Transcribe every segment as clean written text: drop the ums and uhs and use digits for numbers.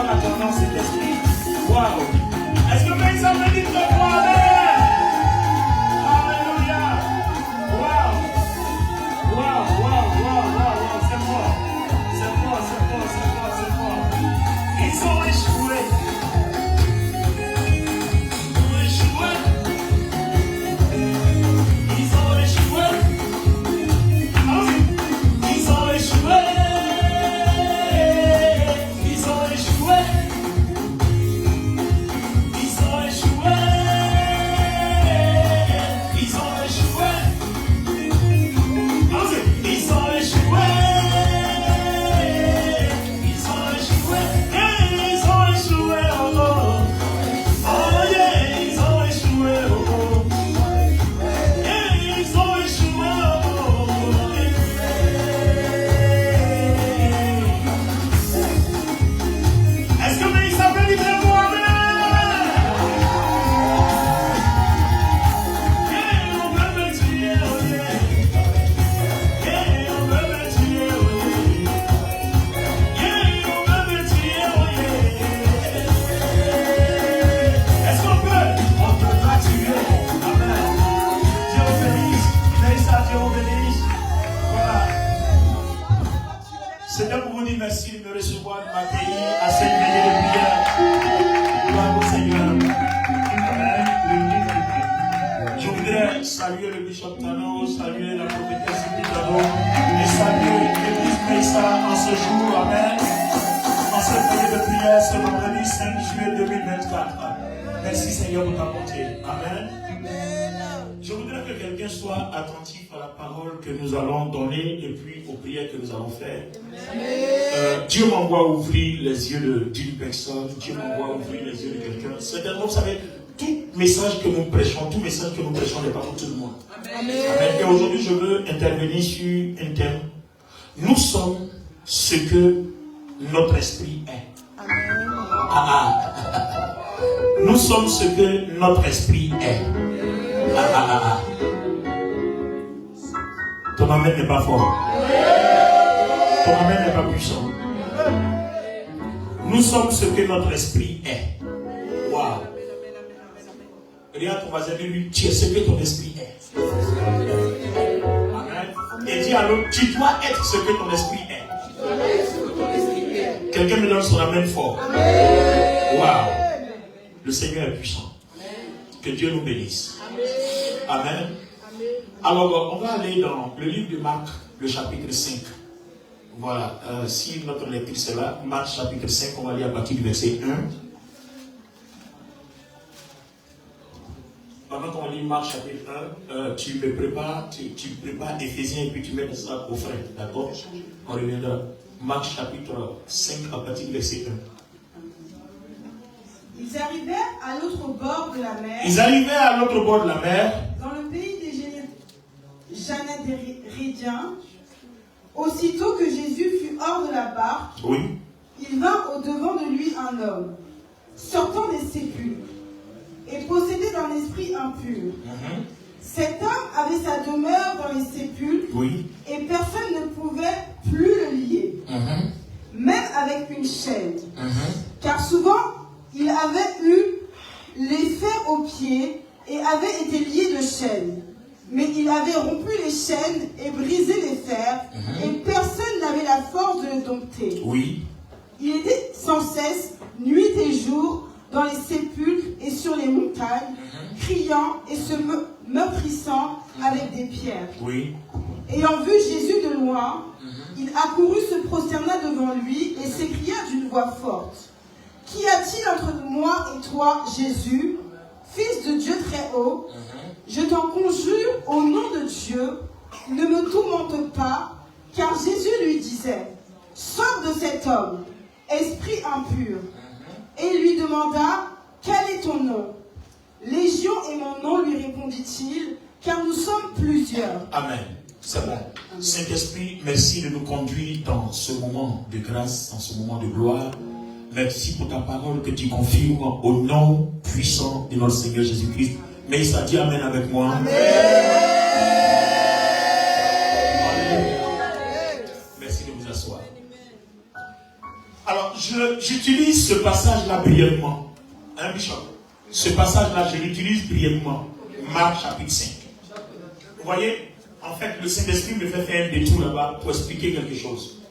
en attendant cet esprit. Waouh! Est-ce que vous avez dit de moi? Alléluia! Waouh! Waouh, waouh, waouh, waouh, c'est fort. C'est fort, c'est fort, c'est fort, c'est fort. Ils ont échoué. Seigneur, pour vous dire merci de me recevoir, de m'accueillir à cette veillée de prière. Gloire au Seigneur. Amen. Je voudrais saluer le bishop Tano, saluer la prophétesse Tano et saluer l'église Meissa en ce jour. Amen. En cette veillée de prière, ce vendredi 5 juillet 2024. Merci Seigneur pour ta bonté. Amen. Je voudrais que quelqu'un soit attentif à la parole que nous allons donner et puis aux prières que nous allons faire. Dieu m'envoie ouvrir les yeux d'une personne, Dieu m'envoie ouvrir les yeux de quelqu'un. Certainement, vous savez, tout message que nous prêchons n'est pas pour tout le monde. Amen. Et aujourd'hui, je veux intervenir sur un thème. Nous sommes ce que notre esprit est. Amen. Nous sommes ce que notre esprit est. Ton amen n'est pas fort. Ton amen n'est pas puissant. Nous sommes ce que notre esprit est. Waouh. Regarde ton voisin, lui, tu es ce que ton esprit est. Amen. Et dis à l'autre, tu dois être ce que ton esprit est. Quelqu'un me donne son amen fort. Waouh. Le Seigneur est puissant. Que Dieu nous bénisse. Amen. Alors, on va aller dans le livre de Marc, le chapitre 5. Voilà. Si notre lecture c'est là, Marc chapitre 5, on va lire à partir du verset 1. Pendant qu'on lit Marc chapitre 1, tu prépares Éphésiens et puis tu mets ça au frais. D'accord? On reviendra. Marc chapitre 5 à partir du verset 1. Ils arrivaient à l'autre bord de la mer. Dans le pays des Génédéridiens. Aussitôt que Jésus fut hors de la barque, oui, il vint au-devant de lui un homme, sortant des sépulcres, et possédé d'un esprit impur. Cet homme avait sa demeure dans les sépulcres, oui, et personne ne pouvait plus le lier, même avec une chaîne. Car souvent, il avait eu les fers aux pieds et avait été lié de chaînes. Mais il avait rompu les chaînes et brisé les fers, et personne n'avait la force de le dompter. Oui. Il était sans cesse, nuit et jour, dans les sépulcres et sur les montagnes, criant et se meurtrissant avec des pierres. Oui. Ayant vu Jésus de loin, il accourut, se prosterna devant lui et s'écria d'une voix forte. Qu'y a-t-il entre moi et toi, Jésus, Fils de Dieu très haut? Je t'en conjure au nom de Dieu, ne me tourmente pas, car Jésus lui disait, sors de cet homme, esprit impur. Et il lui demanda, quel est ton nom? Légion est mon nom, lui répondit-il, car nous sommes plusieurs. Amen. C'est bon. Saint-Esprit, merci de nous conduire dans ce moment de grâce, dans ce moment de gloire. Merci pour ta parole que tu confirmes au nom puissant de notre Seigneur Jésus-Christ. Mais ça dit Amen avec moi. Amen. Merci de vous asseoir. Alors, j'utilise J'utilise ce passage-là brièvement. Hein, Bishop? Ce passage-là, je l'utilise brièvement. Marc chapitre 5. Vous voyez, en fait, le Saint-Esprit me fait faire un détour là-bas pour expliquer quelque chose.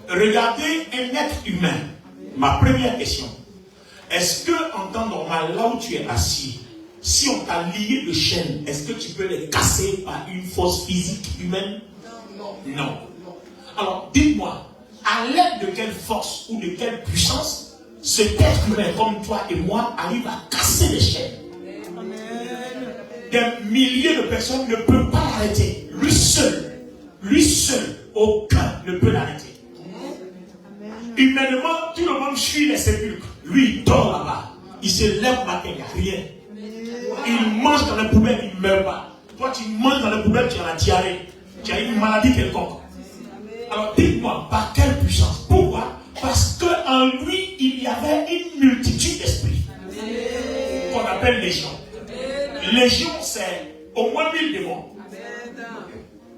Regardez un être humain. Ma première question. Est-ce que, en temps normal, là où tu es assis, si on t'a lié de chaînes, est-ce que tu peux les casser par une force physique humaine? Non. Alors, dites-moi, à l'aide de quelle force ou de quelle puissance cet être humain comme toi et moi arrive à casser les chaînes? Des milliers de personnes ne peuvent pas l'arrêter. Lui seul, aucun ne peut l'arrêter. Humainement, tout le monde fuit les sépulcres. Lui, il dort là-bas. Il se lève matin, il n'y a rien. Il mange dans les poubelles, il ne meurt pas. Toi, tu manges dans les poubelles, tu as la diarrhée. Tu as une maladie quelconque. Alors, dites-moi, par quelle puissance? Pourquoi? Parce qu'en lui, il y avait une multitude d'esprits qu'on appelle légion. Légion, c'est au moins 1000 démons.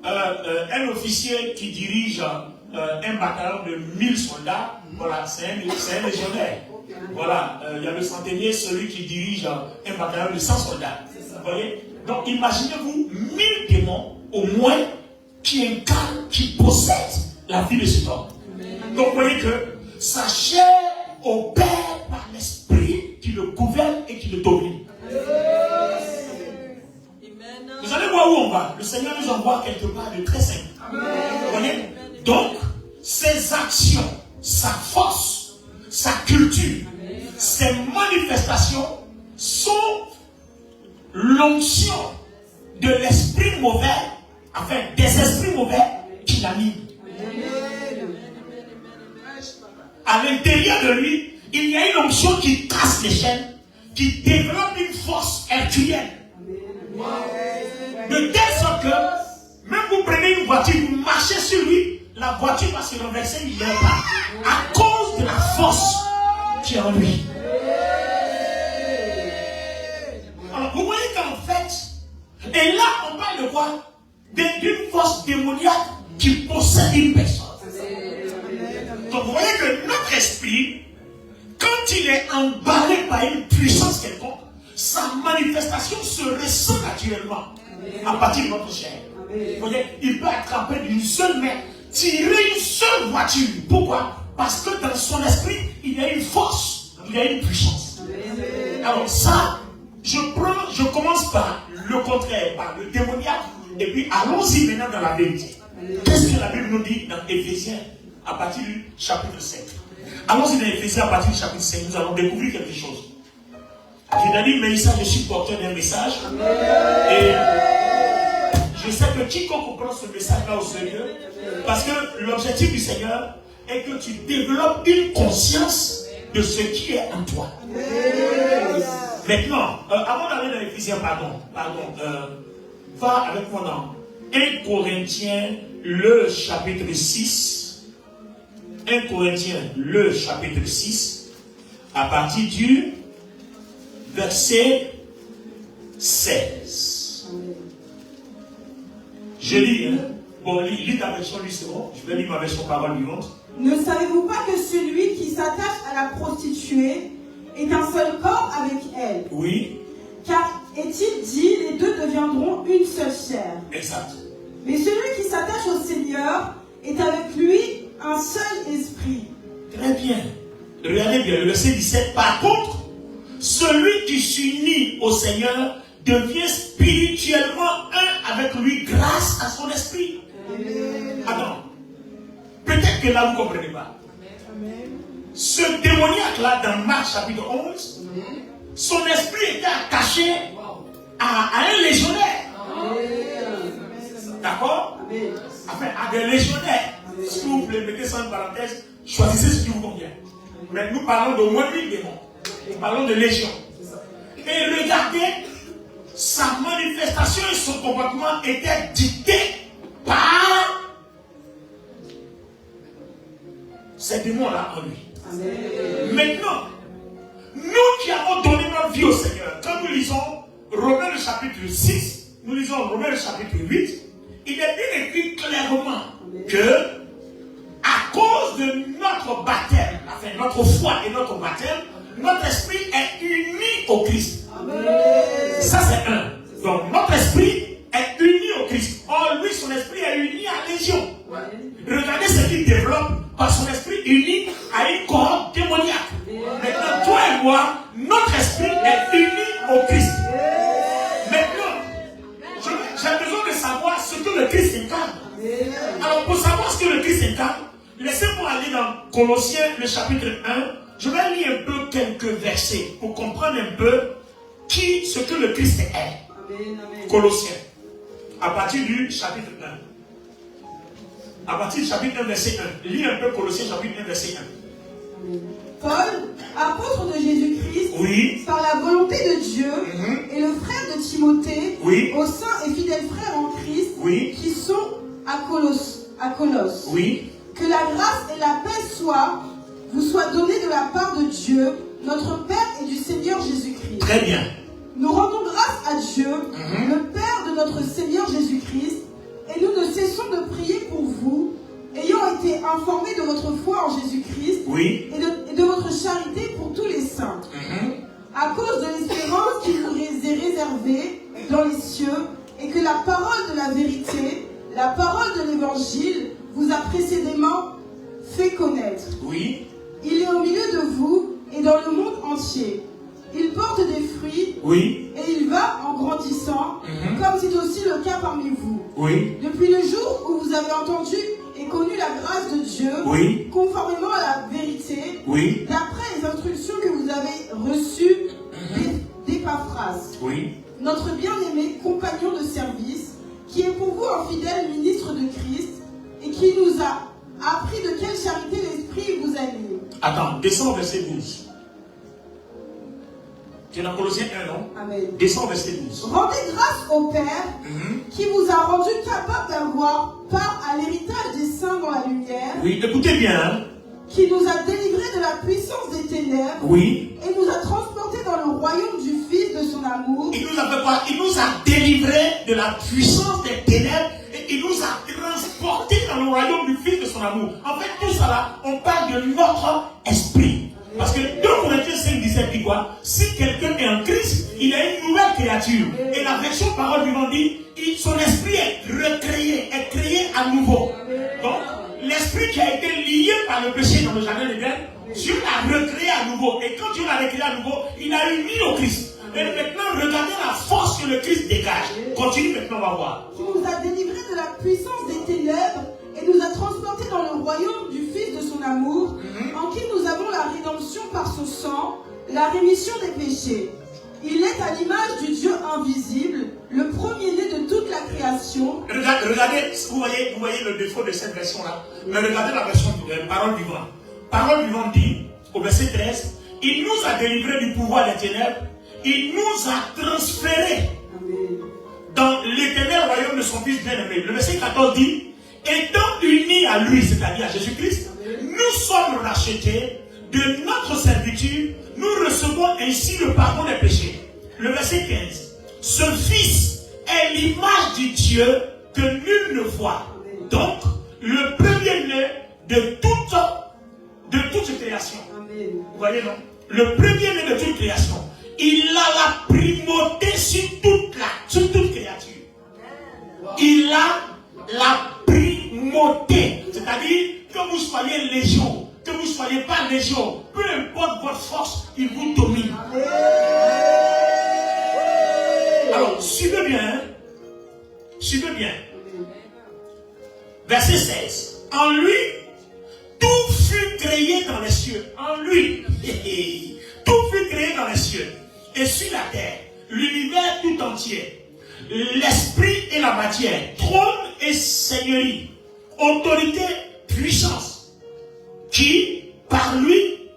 Un officier qui dirige un bataillon de 1000 soldats, voilà, c'est un légionnaire. Voilà, il y a le centenier, celui qui dirige un bataillon de 100 soldats. Vous voyez? Donc imaginez-vous 1000 démons au moins qui incarnent, qui possèdent la vie de cet homme. Donc vous voyez que sa chair opère par l'esprit qui le gouverne et qui le domine. Vous allez voir où on va. Le Seigneur nous envoie quelque part de très simple. Vous voyez? Donc, ses actions, sa force, sa culture, ses manifestations sont l'onction de l'esprit mauvais, enfin des esprits mauvais qui l'animent. À l'intérieur de lui, il y a une onction qui casse les chaînes, qui développe une force herculienne. De telle sorte que, même vous prenez une voiture, vous marchez sur lui, la voiture va se renverser, il ne meurt pas. À cause de la force qui est en lui. Alors, vous voyez qu'en fait, et là, on parle de quoi? D'une force démoniaque qui possède une personne. Donc, vous voyez que notre esprit, quand il est emballé par une puissance quelconque, sa manifestation se ressent naturellement à partir de notre chair. Vous voyez, il peut attraper d'une seule main, tirer une seule voiture. Pourquoi? Parce que dans son esprit, il y a une force, il y a une puissance. Alors ça, je commence par le contraire, par le démoniaque, et puis allons-y maintenant dans la vérité. Qu'est-ce que la Bible nous dit dans Éphésiens à partir du chapitre 5? Allons-y dans Éphésiens à partir du chapitre 5, nous allons découvrir quelque chose. J'ai dit, mais ça, je suis porteur d'un message. Et je sais que quiconque prend ce message-là au sérieux, parce que l'objectif du Seigneur est que tu développes une conscience de ce qui est en toi. Maintenant, avant d'aller dans Éphésiens, va avec moi dans 1 Corinthiens, le chapitre 6. 1 Corinthiens, le chapitre 6, à partir du verset 16. Je lis, hein? Bon, lis ta version, lui, c'est bon. Je vais lire ma version parole vivante. Ne savez-vous pas que celui qui s'attache à la prostituée est un seul corps avec elle? Oui. Car est-il dit, les deux deviendront une seule chair. Exact. Mais celui qui s'attache au Seigneur est avec lui un seul esprit. Très bien. Regardez bien, le verset 17. Par contre, celui qui s'unit au Seigneur devient spirituellement un avec lui grâce à son esprit. Attends. Peut-être que là vous ne comprenez pas. Ce démoniaque-là, dans Marc chapitre 11, son esprit était attaché à un légionnaire. D'accord? Enfin, à des légionnaires. Si vous voulez mettre ça en parenthèse, choisissez ce qui vous convient. Mais nous parlons de moins 1000 démons. Nous parlons de légion. Et regardez, sa manifestation et son comportement étaient dictés par ces démons-là en lui. Amen. Maintenant, nous qui avons donné notre vie au Seigneur, quand nous lisons Romains le chapitre 6, nous lisons Romains le chapitre 8, il est bien écrit clairement que à cause de notre baptême, enfin notre notre foi et notre baptême, notre esprit est uni au Christ. Amen. Ça c'est un. Donc notre esprit est uni au Christ. Or lui, son esprit est uni à Légion. Regardez ce qu'il développe par son esprit uni à une cohorte démoniaque. Maintenant, toi et moi, notre esprit est uni au Christ. Maintenant, j'ai besoin de savoir ce que le Christ incarne. Alors, pour savoir ce que le Christ incarne, laissez-moi aller dans Colossiens, le chapitre 1. Je vais lire un peu quelques versets pour comprendre un peu ce que le Christ est. Colossiens, à partir du chapitre 1. À partir du chapitre 1, verset 1. Lis un peu Colossiens, chapitre 1, verset 1. Paul, apôtre de Jésus-Christ, oui, par la volonté de Dieu, et le frère de Timothée, oui, aux saints et fidèles frères en Christ, oui, qui sont à Colosse. Oui. Que la grâce et la paix vous soient données de la part de Dieu, notre Père et du Seigneur Jésus-Christ. Très bien. Nous rendons grâce à Dieu, le Père de notre Seigneur Jésus-Christ, et nous ne cessons de prier pour vous, ayant été informés de votre foi en Jésus-Christ, oui, et de votre charité pour tous les saints, à cause de l'espérance qui vous est réservée dans les cieux, et que la parole de la vérité, la parole de l'évangile, vous a précédemment fait connaître. Oui. Il est au milieu de vous et dans le monde entier. Il porte des fruits, oui, et il va en grandissant, comme c'est aussi le cas parmi vous. Oui. Depuis le jour où vous avez entendu et connu la grâce de Dieu, oui, conformément à la vérité, oui, d'après les instructions que vous avez reçues d'Épaphras, oui, notre bien-aimé compagnon de service, qui est pour vous un fidèle ministre de Christ, et qui nous a appris de quelle charité l'Esprit vous a mis. Attends, descends au verset 12. Tu es dans Colossiens 1, non? Amen. Descends au verset 12. Rendez grâce au Père qui vous a rendu capable d'avoir part à l'héritage des saints dans la lumière. Oui, écoutez bien. Hein? Qui nous a délivrés de la puissance des ténèbres. Oui. Et nous a transportés dans le royaume du Fils de son amour. Il nous a fait quoi? Il nous a délivrés de la puissance des ténèbres et il nous a transportés dans le royaume du Fils de son amour. En fait, tout ça là, on parle de notre esprit. Parce que 2 Corinthiens 5, 17 dit quoi? Si quelqu'un est en Christ, il est une nouvelle créature. Et la version parole vivante dit, son esprit est recréé, est créé à nouveau. Donc, l'esprit qui a été lié par le péché dans le jardin d'Éden, Dieu l'a recréé à nouveau. Et quand Dieu l'a recréé à nouveau, il a uni au Christ. Et maintenant, regardez la force que le Christ dégage. Continue maintenant, on va voir. Qui nous a délivrés de la puissance des ténèbres et nous a transportés dans le royaume du Fils de son amour, en qui nous avons la rédemption par son sang, la rémission des péchés. Il est à l'image du Dieu invisible, le premier-né de toute la création. Regardez, vous voyez le défaut de cette version-là. Mais regardez la version de Parole vivante. Parole vivante dit, au verset 13, il nous a délivrés du pouvoir des ténèbres, il nous a transférés dans l'éternel royaume de son Fils bien-aimé. Le verset 14 dit, étant unis à lui, c'est-à-dire à Jésus-Christ, nous sommes rachetés de notre servitude, nous recevons ainsi le pardon des péchés. Le verset 15. Ce Fils est l'image du Dieu que nul ne voit. Donc, le premier-né de toute création. Vous voyez, non? Le premier-né de toute création. Il a la primauté sur toute créature. Il a la primauté. C'est-à-dire que vous soyez légion, que vous ne soyez pas légion, peu importe votre force, il vous domine. Alors, suivez bien. Hein? Suivez bien. Verset 16. En lui, tout fut créé dans les cieux. En lui, tout fut créé dans les cieux. Et sur la terre, l'univers tout entier, l'esprit et la matière, trône et seigneurie, autorité, puissance, qui, par lui,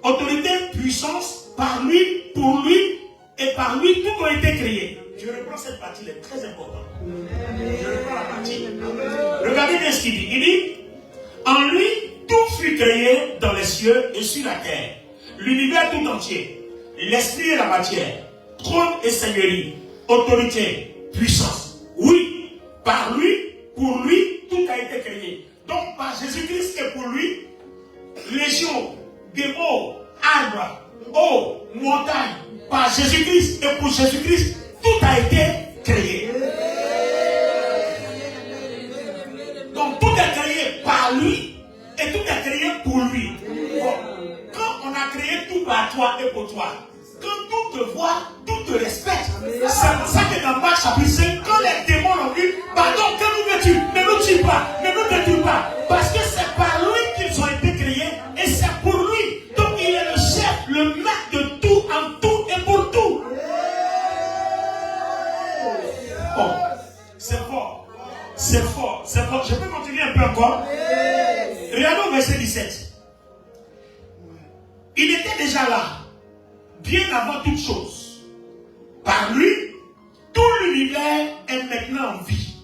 autorité, puissance, par lui, pour lui, et par lui, tout a été créé. Je reprends cette partie, elle est très importante. Je reprends la partie. Regardez bien ce qu'il dit. Il dit, en lui, tout fut créé dans les cieux et sur la terre. L'univers tout entier, l'esprit et la matière, trône et seigneurie, autorité, puissance. Oui, par lui, pour lui, tout a été créé. Donc par Jésus-Christ et pour lui, légion, démons, arbres, eau, montagne, par Jésus-Christ et pour Jésus-Christ, tout a été créé. Donc tout est créé par lui et tout est créé pour lui. Bon, quand on a créé tout par toi et pour toi, quand tout te voit, tout te respecte. C'est pour ça que dans Marc chapitre 5, quand les démons l'ont vu, pardon, que nous ne nous tue pas, ne nous détruis pas. Parce que c'est par lui qu'ils ont été créés et c'est pour lui. Donc il est le chef, le maître de tout, en tout et pour tout. Oh, c'est fort. C'est fort, c'est fort. Je peux continuer un peu encore? Regardons au verset 17. Il était déjà là, bien avant toute chose. Par lui, tout l'univers est maintenant en vie.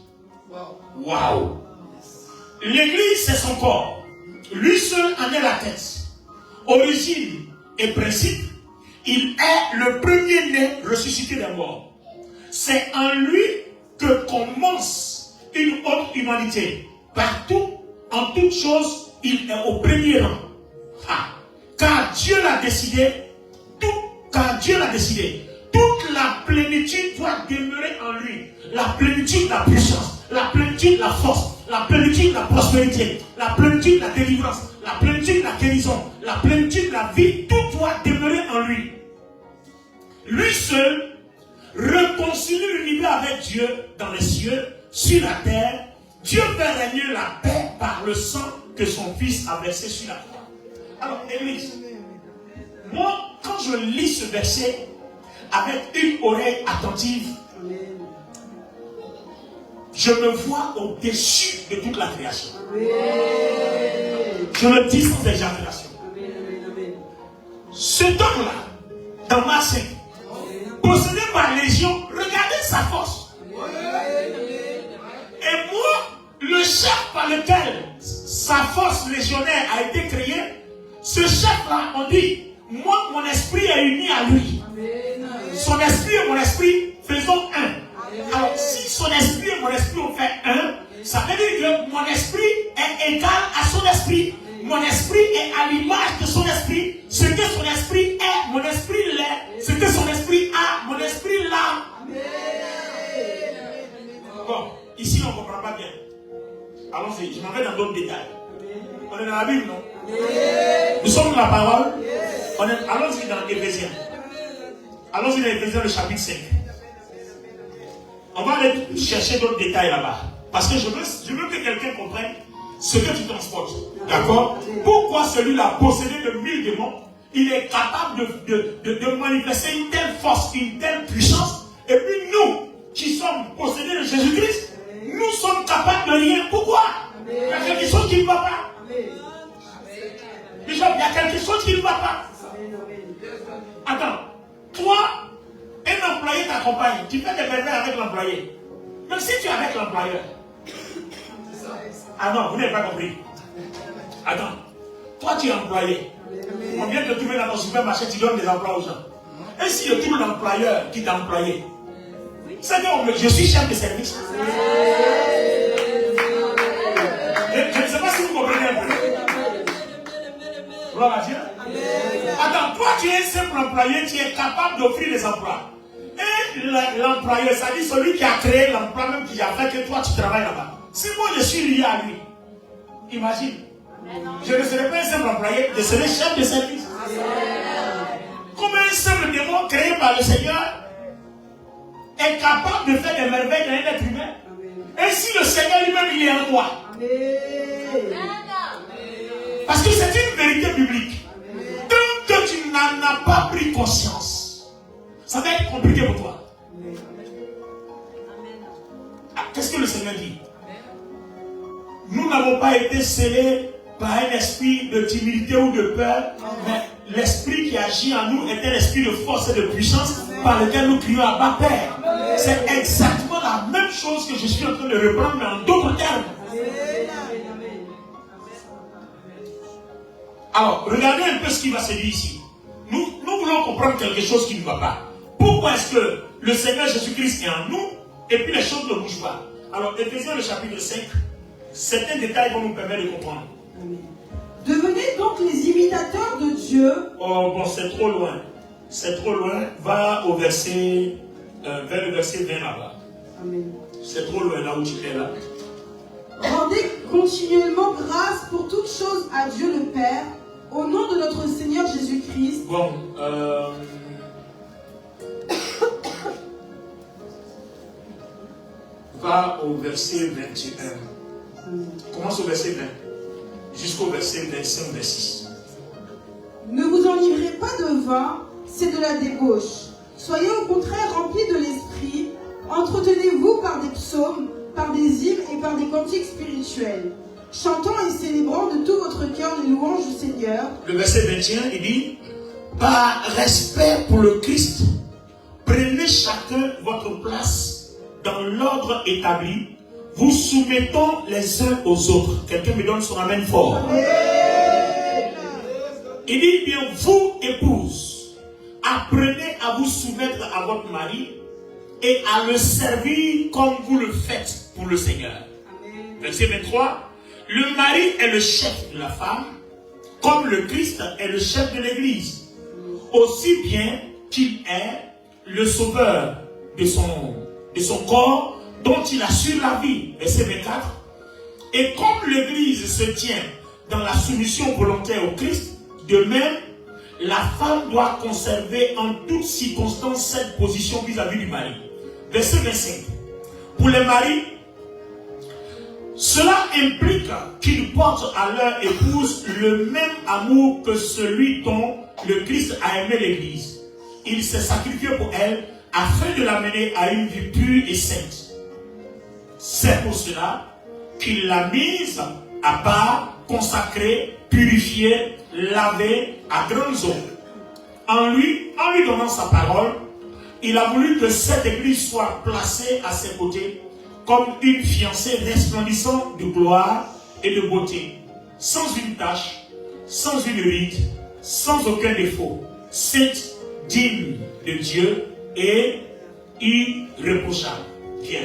Waouh! L'église, c'est son corps. Lui seul en est la tête. Origine et principe, il est le premier-né ressuscité des morts. C'est en lui que commence une autre humanité. Partout, en toute chose, il est au premier rang. Car Dieu l'a décidé, toute la plénitude doit demeurer en lui. La plénitude de la puissance, la plénitude de la force, la plénitude de la prospérité, la plénitude de la délivrance, la plénitude de la guérison, la plénitude de la vie, tout doit demeurer en lui. Lui seul réconcilie l'univers avec Dieu dans les cieux, sur la terre. Dieu fait régner la paix par le sang que son Fils a versé sur la croix. Alors, Église, moi, quand je lis ce verset avec une oreille attentive, je me vois au-dessus de toute la création. Je le dis sans exagération. Ce homme-là, dans Marc 5, possédé par légion, regardez sa force. Et moi, le chef par lequel sa force légionnaire a été créée, ce chef-là, on dit, moi, mon esprit est uni à lui. Son esprit et mon esprit faisons un. Alors, si son esprit et mon esprit ont fait un, ça veut dire que mon esprit est égal à son esprit. Mon esprit est à l'image de son esprit. Ce que son esprit est, mon esprit l'est. Ce que son esprit a, mon esprit l'a. Bon, ici on ne comprend pas bien. Allons-y, je m'en vais dans d'autres détails. On est dans la Bible, non? Nous sommes dans la parole. Allons-y dans Éphésiens. Allons-y dans Éphésiens, le chapitre 5. On va aller chercher d'autres détails là-bas. Parce que je veux que quelqu'un comprenne ce que tu transportes. D'accord? Pourquoi celui-là, possédé de 1000 démons, il est capable de manifester une telle force, une telle puissance. Et puis nous, qui sommes possédés de Jésus-Christ, nous sommes capables de rien. Pourquoi? Il y a quelque chose qui ne va pas. Bishop, il y a quelque chose qui ne va pas. Attends, toi, un employé t'accompagne, tu fais des merveilles avec l'employé. Même si tu es avec l'employeur. Ah non, vous n'avez pas compris. Attends, toi tu es employé. On vient te trouver dans ton supermarché, tu donnes des emplois aux gens. Et si je trouve l'employeur qui t'a employé, c'est que je suis chef de service. Je ne sais pas si vous comprenez un peu. Gloire à Dieu. Attends, toi tu es un simple employé, tu es capable d'offrir des emplois. Et l'employeur, ça dit celui qui a créé l'emploi, même qui a fait que toi tu travailles là-bas. Si moi je suis lié à lui, imagine, je ne serai pas un simple employé, je serai chef de service. Comme un simple démon créé par le Seigneur est capable de faire des merveilles dans un être humain. Et si le Seigneur lui-même il est en moi. Parce que c'est une vérité biblique. Tant que tu n'en as pas pris conscience, ça va être compliqué pour toi. Qu'est-ce que le Seigneur dit? Nous n'avons pas été scellés par un esprit de timidité ou de peur, mais l'esprit qui agit en nous est un esprit de force et de puissance par lequel nous crions à Abba Père. C'est exactement la même chose que je suis en train de reprendre, mais en d'autres termes. Alors, regardez un peu ce qui va se dire ici. Nous voulons comprendre quelque chose qui ne va pas. Pourquoi est-ce que le Seigneur Jésus-Christ est en nous et puis les choses ne bougent pas? Alors, Éphésiens le chapitre 5, certains détails vont nous permettre de comprendre. Devenez donc les imitateurs de Dieu. Oh bon, c'est trop loin. C'est trop loin. Va au verset, vers le verset 20 là-bas. Amen. C'est trop loin là où tu es là. Rendez continuellement grâce pour toutes choses à Dieu le Père, au nom de notre Seigneur Jésus-Christ. Bon, va au verset 21. Commence au verset 20 jusqu'au verset 25-26. Ne vous enivrez pas de vin, c'est de la débauche. Soyez au contraire remplis de l'esprit. Entretenez-vous par des psaumes, par des hymnes et par des cantiques spirituels, chantant et célébrant de tout votre cœur les louanges du Seigneur. Le verset 21, il dit, par respect pour le Christ, prenez chacun votre place dans l'ordre établi, vous soumettons les uns aux autres. Quelqu'un me donne son amen fort. Amen. Il dit bien, vous épouses, apprenez à vous soumettre à votre mari et à le servir comme vous le faites pour le Seigneur. Amen. Verset 23, le mari est le chef de la femme, comme le Christ est le chef de l'Église, aussi bien qu'il est le sauveur de son corps, dont il assure la vie. Verset 24, et comme l'Église se tient dans la soumission volontaire au Christ, de même, la femme doit conserver en toutes circonstances cette position vis-à-vis du mari. Verset 25. Pour les maris, cela implique qu'ils portent à leur épouse le même amour que celui dont le Christ a aimé l'Église. Il s'est sacrifié pour elle afin de l'amener à une vie pure et sainte. C'est pour cela qu'il l'a mise à part, consacrée, purifiée, lavée à grandes eaux. En lui donnant sa parole, il a voulu que cette église soit placée à ses côtés comme une fiancée resplendissante de gloire et de beauté, sans une tache, sans une ride, sans aucun défaut, sainte, digne de Dieu et irréprochable. Bien.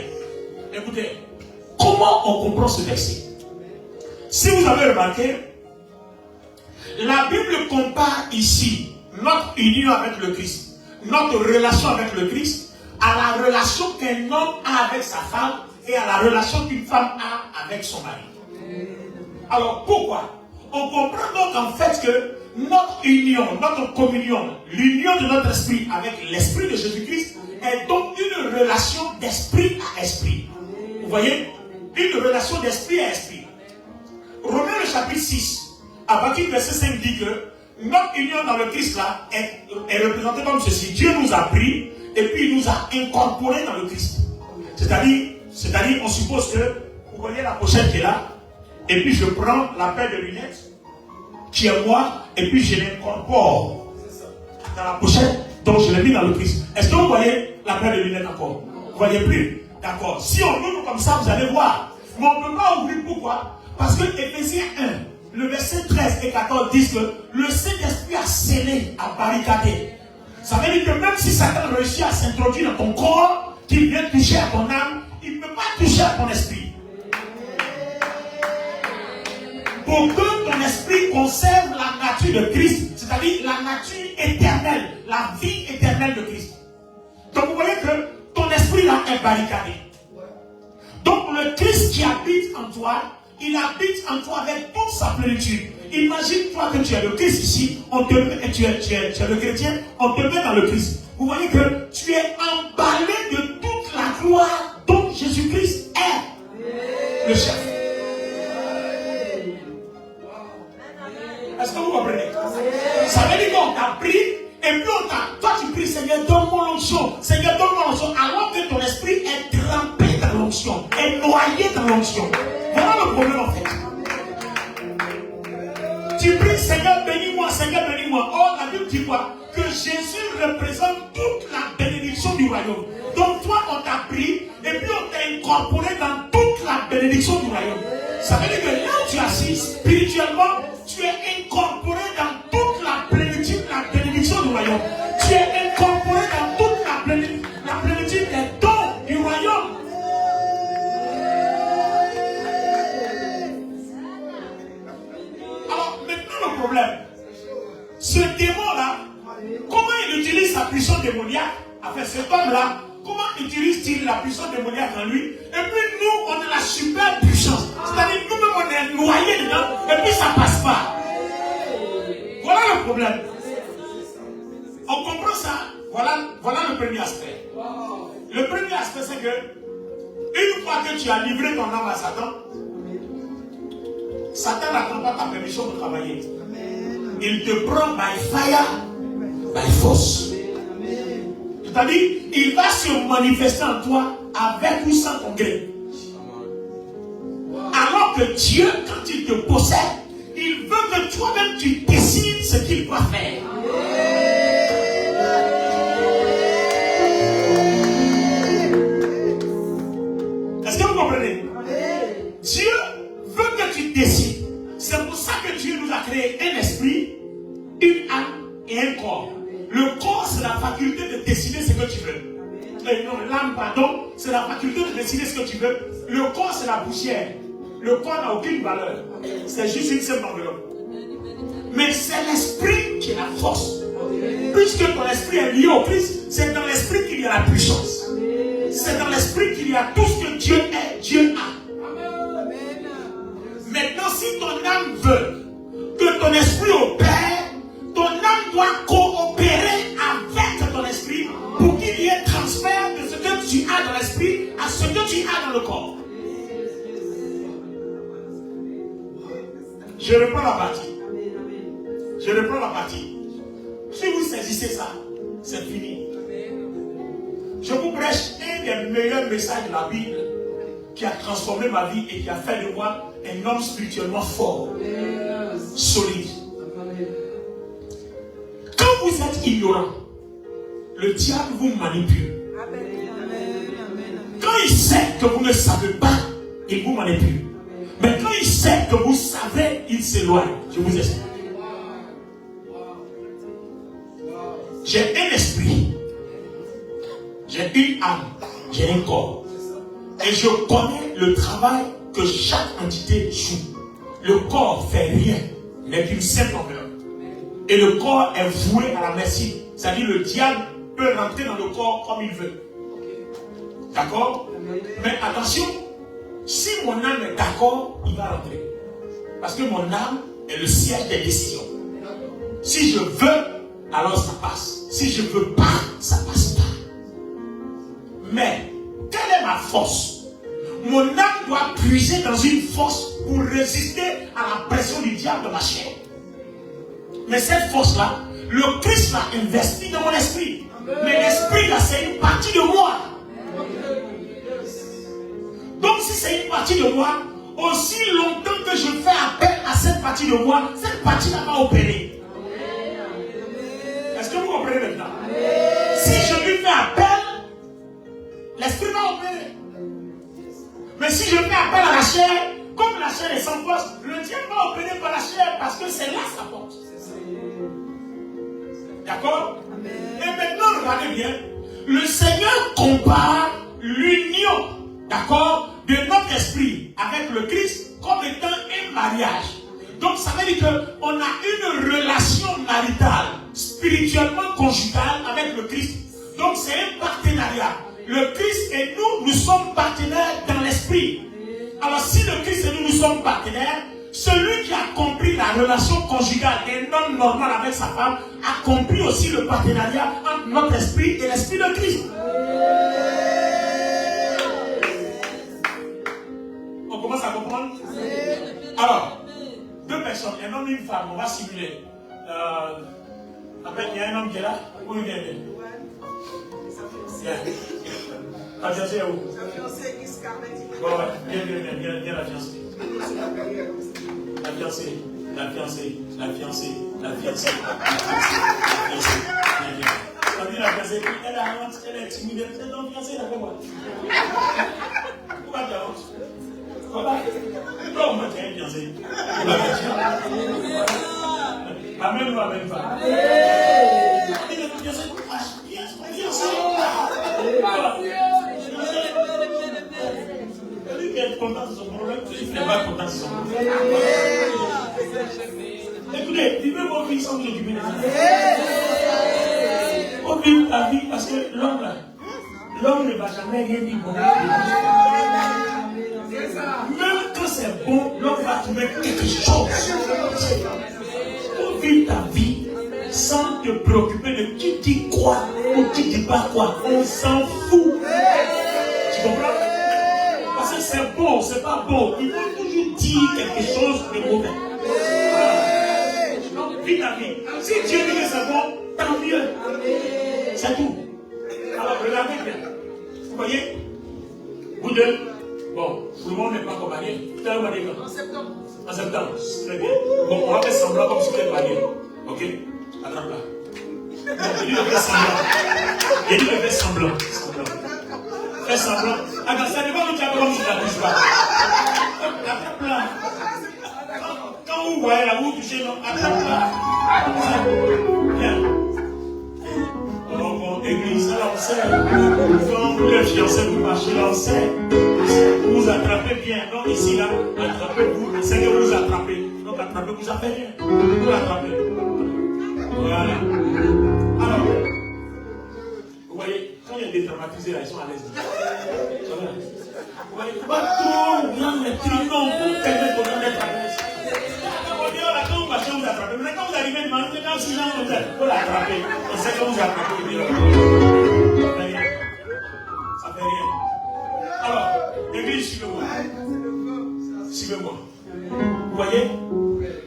Écoutez, comment on comprend ce verset? Si vous avez remarqué, la Bible compare ici notre union avec le Christ, notre relation avec le Christ, à la relation qu'un homme a avec sa femme et à la relation qu'une femme a avec son mari. Alors pourquoi? On comprend donc en fait que notre union, notre communion, l'union de notre esprit avec l'esprit de Jésus-Christ est donc une relation d'esprit à esprit. Vous voyez? Une relation d'esprit à esprit. Romains le chapitre 6, à partir du verset 5 dit que notre union dans le Christ là est représentée comme ceci. Dieu nous a pris et puis il nous a incorporés dans le Christ. C'est-à-dire on suppose que vous voyez la pochette qui est là et puis je prends la paire de lunettes qui est moi et puis je l'incorpore dans la pochette, donc je l'ai mis dans le Christ. Est-ce que vous voyez la paire de lunettes encore? Vous ne voyez plus? D'accord. Si on ouvre comme ça, vous allez voir. Mais on ne peut pas ouvrir. Pourquoi? Parce que Éphésiens 1, le verset 13 et 14 disent que le Saint-Esprit a scellé, a barricadé. Ça veut dire que même si Satan réussit à s'introduire dans ton corps, qu'il vient toucher à ton âme, il ne peut pas toucher à ton esprit. Pour que ton esprit conserve la nature de Christ, c'est-à-dire la nature éternelle, la vie éternelle de Christ. Donc vous voyez que ton esprit là est barricadé. Donc le Christ qui habite en toi, il habite en toi avec toute sa plénitude. Imagine-toi que tu es le Christ ici, tu es le chrétien, on te met dans le Christ. Vous voyez que tu es emballé de toute la gloire dont Jésus-Christ est le chef. Est-ce que vous comprenez? Ça veut dire qu'on t'a pris et puis toi tu pries, Seigneur, donne-moi l'onction. Seigneur, donne-moi l'onction. Alors que ton esprit est trempé dans l'onction, est noyé dans l'onction. Voilà le problème en fait. Tu pries, Seigneur, bénis-moi, Seigneur, bénis-moi. Or, la Bible dit quoi? Que Jésus représente toute la bénédiction du royaume. Donc toi, on t'a pris et puis on t'a incorporé dans toute la bénédiction du royaume. Ça veut dire que là où tu es assis, spirituellement, tu es incorporé dans toute la plénitude, la bénédiction du royaume. Tu es incorporé dans toute la plénitude des dons du royaume. Alors, ce démon-là, comment il utilise sa puissance démoniaque? Enfin, cet homme-là, comment utilise-t-il la puissance démoniaque en lui? Et puis nous, on a la super puissance. C'est-à-dire nous-mêmes, on est noyés dedans, et puis ça ne passe pas. Voilà le problème. On comprend ça. Voilà le premier aspect. Le premier aspect, c'est que une fois que tu as livré ton âme à Satan, Satan n'attend pas ta permission de travailler. Il te prend by fire, by force. C'est-à-dire, il va se manifester en toi avec ou sans ton gré. Alors que Dieu, quand il te possède, il veut que toi-même tu décides ce qu'il doit faire. Est-ce que vous comprenez? Dieu veut que tu décides. C'est pour ça que Dieu nous a créé un esprit, une âme et un corps. Le corps, c'est la faculté de décider ce que tu veux. Non, l'âme, pardon, c'est la faculté de décider ce que tu veux. Le corps, c'est la poussière. Le corps n'a aucune valeur. C'est juste une simple enveloppe. Mais c'est l'esprit qui est la force. Puisque ton esprit est lié au Christ, c'est dans l'esprit qu'il y a la puissance. C'est dans l'esprit qu'il y a tout ce que Dieu est, Dieu a. Maintenant, si ton âme veut que ton esprit opère, ton âme doit coopérer avec ton esprit pour qu'il y ait transfert de ce que tu as dans l'esprit à ce que tu as dans le corps. Je reprends la partie. Je reprends la partie. Si vous saisissez ça, c'est fini. Je vous prêche un des meilleurs messages de la Bible qui a transformé ma vie et qui a fait de moi un homme spirituellement fort, solide. Quand vous êtes ignorant, le diable vous manipule. Quand il sait que vous ne savez pas, il vous manipule. Mais quand il sait que vous savez, il s'éloigne. Je vous explique. J'ai un esprit, j'ai une âme, j'ai un corps. Et je connais le travail que chaque entité joue. Le corps fait rien, n'est qu'une simple enveloppe. Et le corps est voué à la merci. C'est-à-dire le diable peut rentrer dans le corps comme il veut. D'accord? Mais attention, si mon âme est d'accord, il va rentrer. Parce que mon âme est le siège des décisions. Si je veux, alors ça passe. Si je ne veux pas, ça passe pas. Mais, quelle est ma force? Mon âme doit puiser dans une force pour résister à la pression du diable de ma chair. Mais cette force-là, le Christ l'a investie dans mon esprit. Mais l'esprit, là, c'est une partie de moi. Donc, si c'est une partie de moi, aussi longtemps que je fais appel à cette partie de moi, cette partie-là va opérer. Est-ce que vous comprenez maintenant? Si je lui fais appel, l'esprit va opérer. Mais si je fais appel à la chair, comme la chair est sans force, le diable va opérer par la chair parce que c'est là sa force. D'accord? Et maintenant, regardez bien. Le Seigneur compare l'union, d'accord, de notre esprit avec le Christ comme étant un mariage. Donc ça veut dire qu'on a une relation maritale, spirituellement conjugale avec le Christ. Donc c'est un partenariat. Le Christ et nous sommes partenaires dans l'esprit. Alors si le Christ et nous sommes partenaires, celui qui a compris la relation conjugale d'un homme normal avec sa femme a compris aussi le partenariat entre notre esprit et l'esprit de Christ. On commence à comprendre? Alors, deux personnes, un homme et une femme, on va simuler. Il y a un homme qui est là, où il est? La fiancée est où? La fiancée est Scarlett. Bon, viens la fiancée. La fiancée, la fiancée, la fiancée, la fiancée. On dit la fiancée, elle a honte, elle est timide, elle est donc fiancée, elle a fait quoi? Pourquoi tu as honte? Pourquoi? Non, moi, tu es fiancée. Ma mère ne va même pas. On dit la fiancée, il est content de son problème, il n'est pas content de son problème. Écoutez, vivez vos vies sans vous occuper des autres. Faut vivre la vie parce que l'homme ne va jamais rien dire pour même quand c'est bon, l'homme va trouver quelque chose. Faut vivre ta vie sans te préoccuper de qui dit quoi ou qui dit pas quoi. On s'en fout. Tu comprends? Parce que c'est beau, c'est pas beau. Il faut toujours dire quelque chose de mauvais. Donc, vis ta vie. Si Dieu dit que c'est bon, tant mieux. C'est tout. Alors, regardez bien. Vous voyez? Vous deux. Bon, tout le monde n'est pas comme Ariel. Tout à l'heure, on va dire quand? En septembre. En septembre. Très bien. Bon, on va faire semblant comme si c'était Ariel. Ok? Attrape là. Il dit de faire semblant. Il dit de faire semblant. Fais semblant. Attends, ça dépend de tu as comme si tu la touches pas. Attrape là. Quand vous voyez là, vous touchez, non, attrape là. Bien. Donc, église, là, on sait. Quand vous êtes fiancés, vous marchez là, on sait. Vous vous attrapez bien. Donc, ici, là, attrapez-vous. C'est que vous vous attrapez. Donc, attrapez-vous, ça fait rien. Vous l'attrapez. Voilà. Alors, vous voyez, quand il y a des traumatisés là, ils sont à l'aise. Vous voyez, pas trop bien maîtriser, non, pour permettre qu'on ait d'être à l'aise. Quand vous marchez, vous attrapez. Mais quand vous arrivez devant nous, quand 6 ans, vous l'attrapez. On sait que vous attrapez. Ça fait rien. Alors, l'église, suivez-moi. Suivez-moi.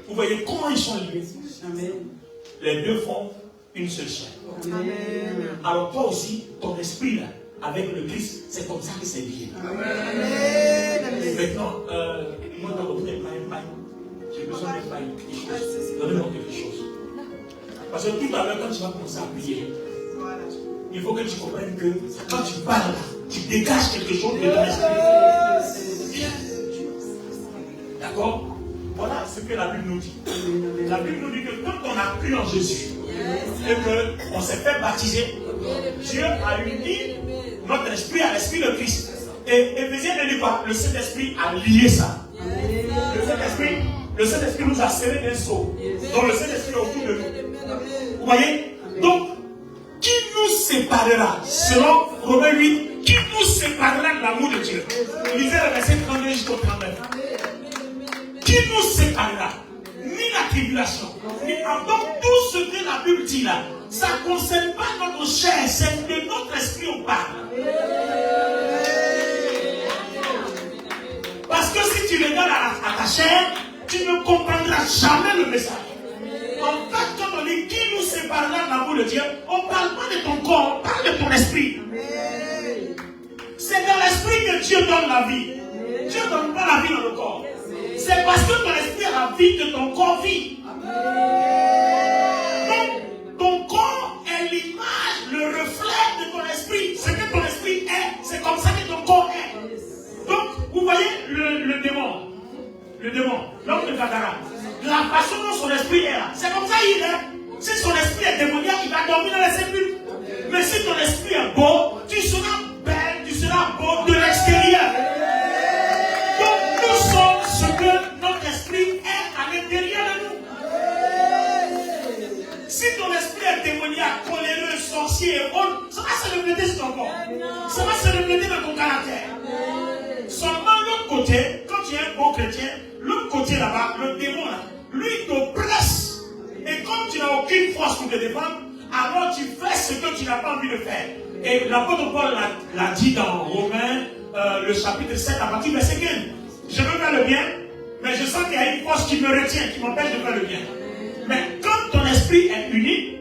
Vous voyez comment ils sont liés. Les deux font une seule chair. Alors toi aussi, ton esprit là, avec le Christ, c'est comme ça que c'est lié. Maintenant, moi dans votre paille, j'ai besoin de paille quelque chose. Donnez-moi quelque chose. Parce que tout à l'heure, quand tu vas commencer à prier, il faut que tu comprennes que quand tu parles, tu dégages quelque chose de ton esprit. D'accord? Voilà ce que la Bible nous dit. La Bible nous dit que quand on a cru en Jésus et qu'on s'est fait baptiser, Dieu a uni notre esprit à l'esprit de Christ. Et Éphésiens nous dit quoi? Le Saint-Esprit a lié ça. Le Saint-Esprit nous a serré d'un sceau. Donc le Saint-Esprit est autour de nous. Vous voyez? Donc, qui nous séparera? Selon Romains 8, qui nous séparera de l'amour de Dieu? Lisez le verset 32 jusqu'au 39. Qui nous séparera? Ni la tribulation, ni donc tout ce que la Bible dit là, ça ne concerne pas notre chair, c'est de notre esprit on parle. Parce que si tu regardes à ta chair, tu ne comprendras jamais le message. En fait, quand on dit qui nous séparera de l'amour de Dieu, on ne parle pas de ton corps, on parle de ton esprit. C'est dans l'esprit que Dieu donne la vie. Dieu ne donne pas la vie dans le corps. C'est parce que ton esprit a la vie que ton corps vit. Donc, ton corps est l'image, le reflet de ton esprit. Ce que ton esprit est, c'est comme ça que ton corps est. Donc, vous voyez le démon, l'homme de Gadara, la façon dont son esprit est là, c'est comme ça il est. Si son esprit est démoniaque, il va dormir dans les sépulcres. Mais si ton esprit est beau, tu seras belle, tu seras beau de l'extérieur. Donc, nous sommes ce que notre esprit est à l'intérieur de nous. Si ton esprit est démoniaque, coléreux, sorcier et autres, ça va se refléter sur ton corps. Ça va se refléter dans ton caractère. Seulement l'autre côté, quand tu es un bon chrétien, l'autre côté là-bas, le démon là, lui te presse. Et comme tu n'as aucune force pour te défendre, alors tu fais ce que tu n'as pas envie de faire. Et l'apôtre Paul l'a dit dans Romains, le chapitre 7, à partir du verset 15. Je veux faire le bien, mais je sens qu'il y a une force qui me retient, qui m'empêche de faire le bien. Mais quand ton esprit est uni,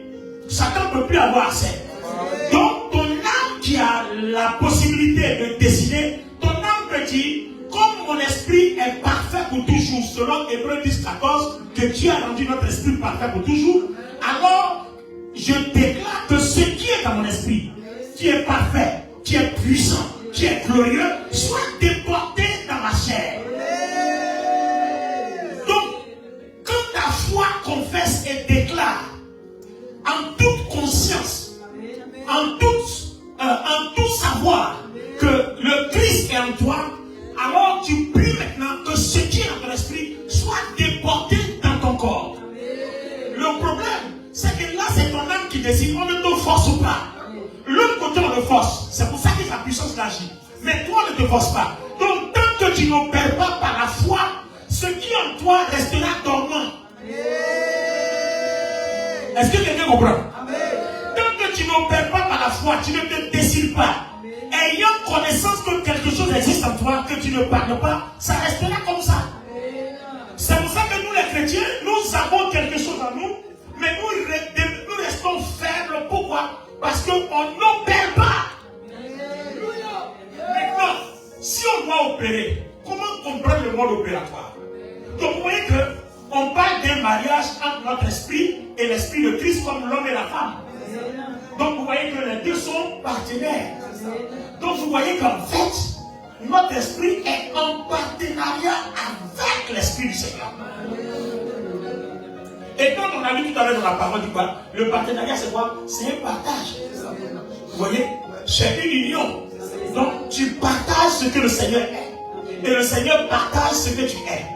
Satan ne peut plus avoir accès. Donc ton âme qui a la possibilité de décider, ton âme peut dire, comme mon esprit est parfait pour toujours, selon Hébreux 10:14, que Dieu a rendu notre esprit parfait pour toujours, alors je déclare que ce qui est dans mon esprit, qui est parfait, qui est puissant, qui est glorieux, soit déporté dans ma chair. Donc, quand ta foi confesse et déclare, en toute conscience, en tout savoir, que le Christ est en toi, alors tu pries maintenant que ce qui est dans ton esprit soit déporté dans ton corps. qui décide, on ne te force pas. L'autre côté, on le force. C'est pour ça que sa puissance agit. Mais toi, on ne te force pas. Donc, tant que tu n'opères pas par la foi, ce qui en toi restera dormant. Est-ce que quelqu'un comprend? Tant que tu n'opères pas par la foi, tu ne te décides pas. Ayant connaissance que quelque chose existe en toi, que tu ne parles pas, ça restera comme ça. C'est pour ça que nous les chrétiens, nous avons quelque chose en nous, mais nous restons faibles. Pourquoi? Parce qu'on n'opère pas. Maintenant, si on doit opérer, comment comprendre le mode opératoire? Donc vous voyez qu'on parle d'un mariage entre notre esprit et l'esprit de Christ comme l'homme et la femme. Donc vous voyez que les deux sont partenaires. Donc vous voyez qu'en fait, notre esprit est en partenariat avec l'esprit du Seigneur. Et quand on a vu tout à l'heure dans la parole du quoi, le partenariat c'est quoi? C'est un partage. Vous voyez? C'est une union. Donc tu partages ce que le Seigneur est. Et le Seigneur partage ce que tu es.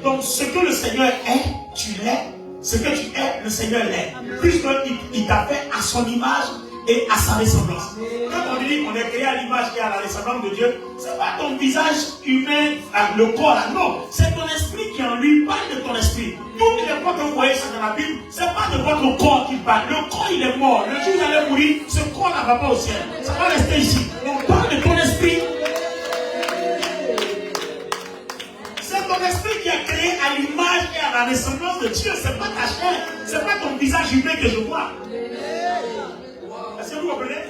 Donc ce que le Seigneur est, tu l'es. Ce que tu es, le Seigneur l'est. Puisqu'il t'a fait à son image et à sa ressemblance. Quand on dit qu'on est créé à l'image et à la ressemblance de Dieu, ce n'est pas ton visage humain, le corps là, non. C'est ton esprit qui en lui parle de ton esprit. Toutes les fois que vous voyez ça dans la Bible, ce n'est pas de votre corps qu'il parle. Le corps il est mort. Le jour où vous allez mourir, ce corps ne va pas au ciel. Ça va rester ici. On parle de ton esprit. C'est ton esprit qui a créé à l'image et à la ressemblance de Dieu. Ce n'est pas ta chair. Ce n'est pas ton visage humain que je vois. Est-ce que vous comprenez?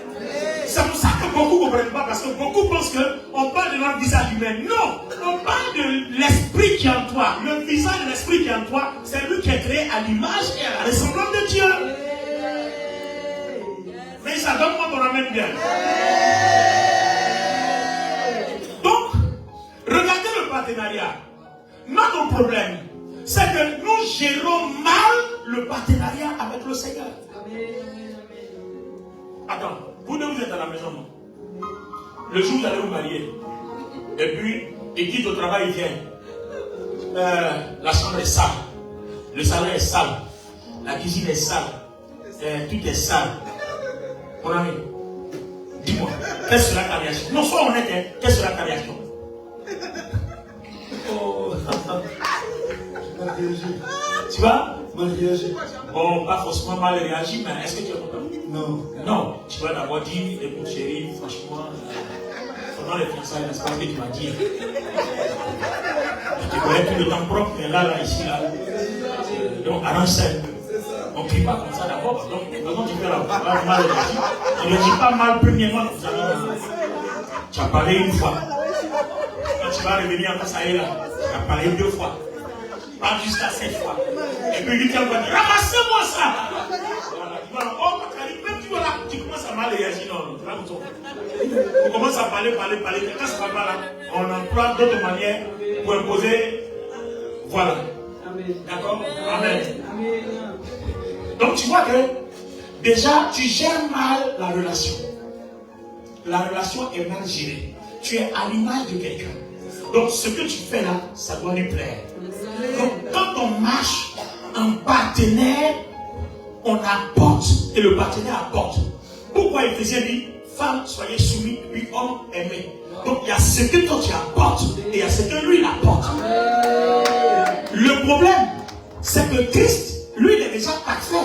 C'est pour ça que beaucoup ne comprennent pas, parce que beaucoup pensent qu'on parle de notre visage humain. Non, on parle de l'esprit qui est en toi. Le visage de l'esprit qui est en toi, c'est lui qui est créé à l'image et à la ressemblance de Dieu. Mais ça donne moi ton amène bien. Donc, regardez le partenariat. Notre problème, c'est que nous gérons mal le partenariat avec le Seigneur. Attends, vous deux vous êtes à la maison, non? Le jour où vous allez vous marier, et puis il quitte au travail, il vient. La chambre est sale, le salon est sale, la cuisine est sale, tout est sale. Mon ami, dis-moi, quelle sera ta réaction? Non, sois honnête, hein, quelle sera ta réaction? Oh, tu vois? Mal réagi. Bon, pas forcément mal réagi, mais est-ce que tu es content? Non. Non, tu vas d'abord dire, écoute chérie, franchement, pendant les fiançailles, n'est-ce pas ce que tu m'as dit? Je te connais tout le temps propre, mais là, ici, là. Donc, arrange ça. On ne crie pas comme ça d'abord. Donc, comment tu fais là? Mal réagi. On ne dit pas mal premièrement. Tu as parlé une fois. Quand tu vas revenir après ça, là, tu as parlé 2 fois. Pas jusqu'à 7 fois. Et puis lui qui envoie dire, ramassez-moi ça. Voilà, même tu commences à mal réagir. Non, tu vas vous on commence à parler. Quand ça va pas là, on emploie d'autres manières pour imposer. Voilà. D'accord? Amen. Donc tu vois que déjà tu gères mal la relation. La relation est mal gérée. Tu es à l'image de quelqu'un. Donc ce que tu fais là, ça doit lui plaire. Donc quand on marche en partenaire, on apporte et le partenaire apporte. Pourquoi Éphésiens dit, femme, soyez soumis, puis homme, aimé. Donc il y a ce que toi tu apportes et il y a ce que lui il apporte. Le problème, c'est que Christ, lui, il est déjà parfait.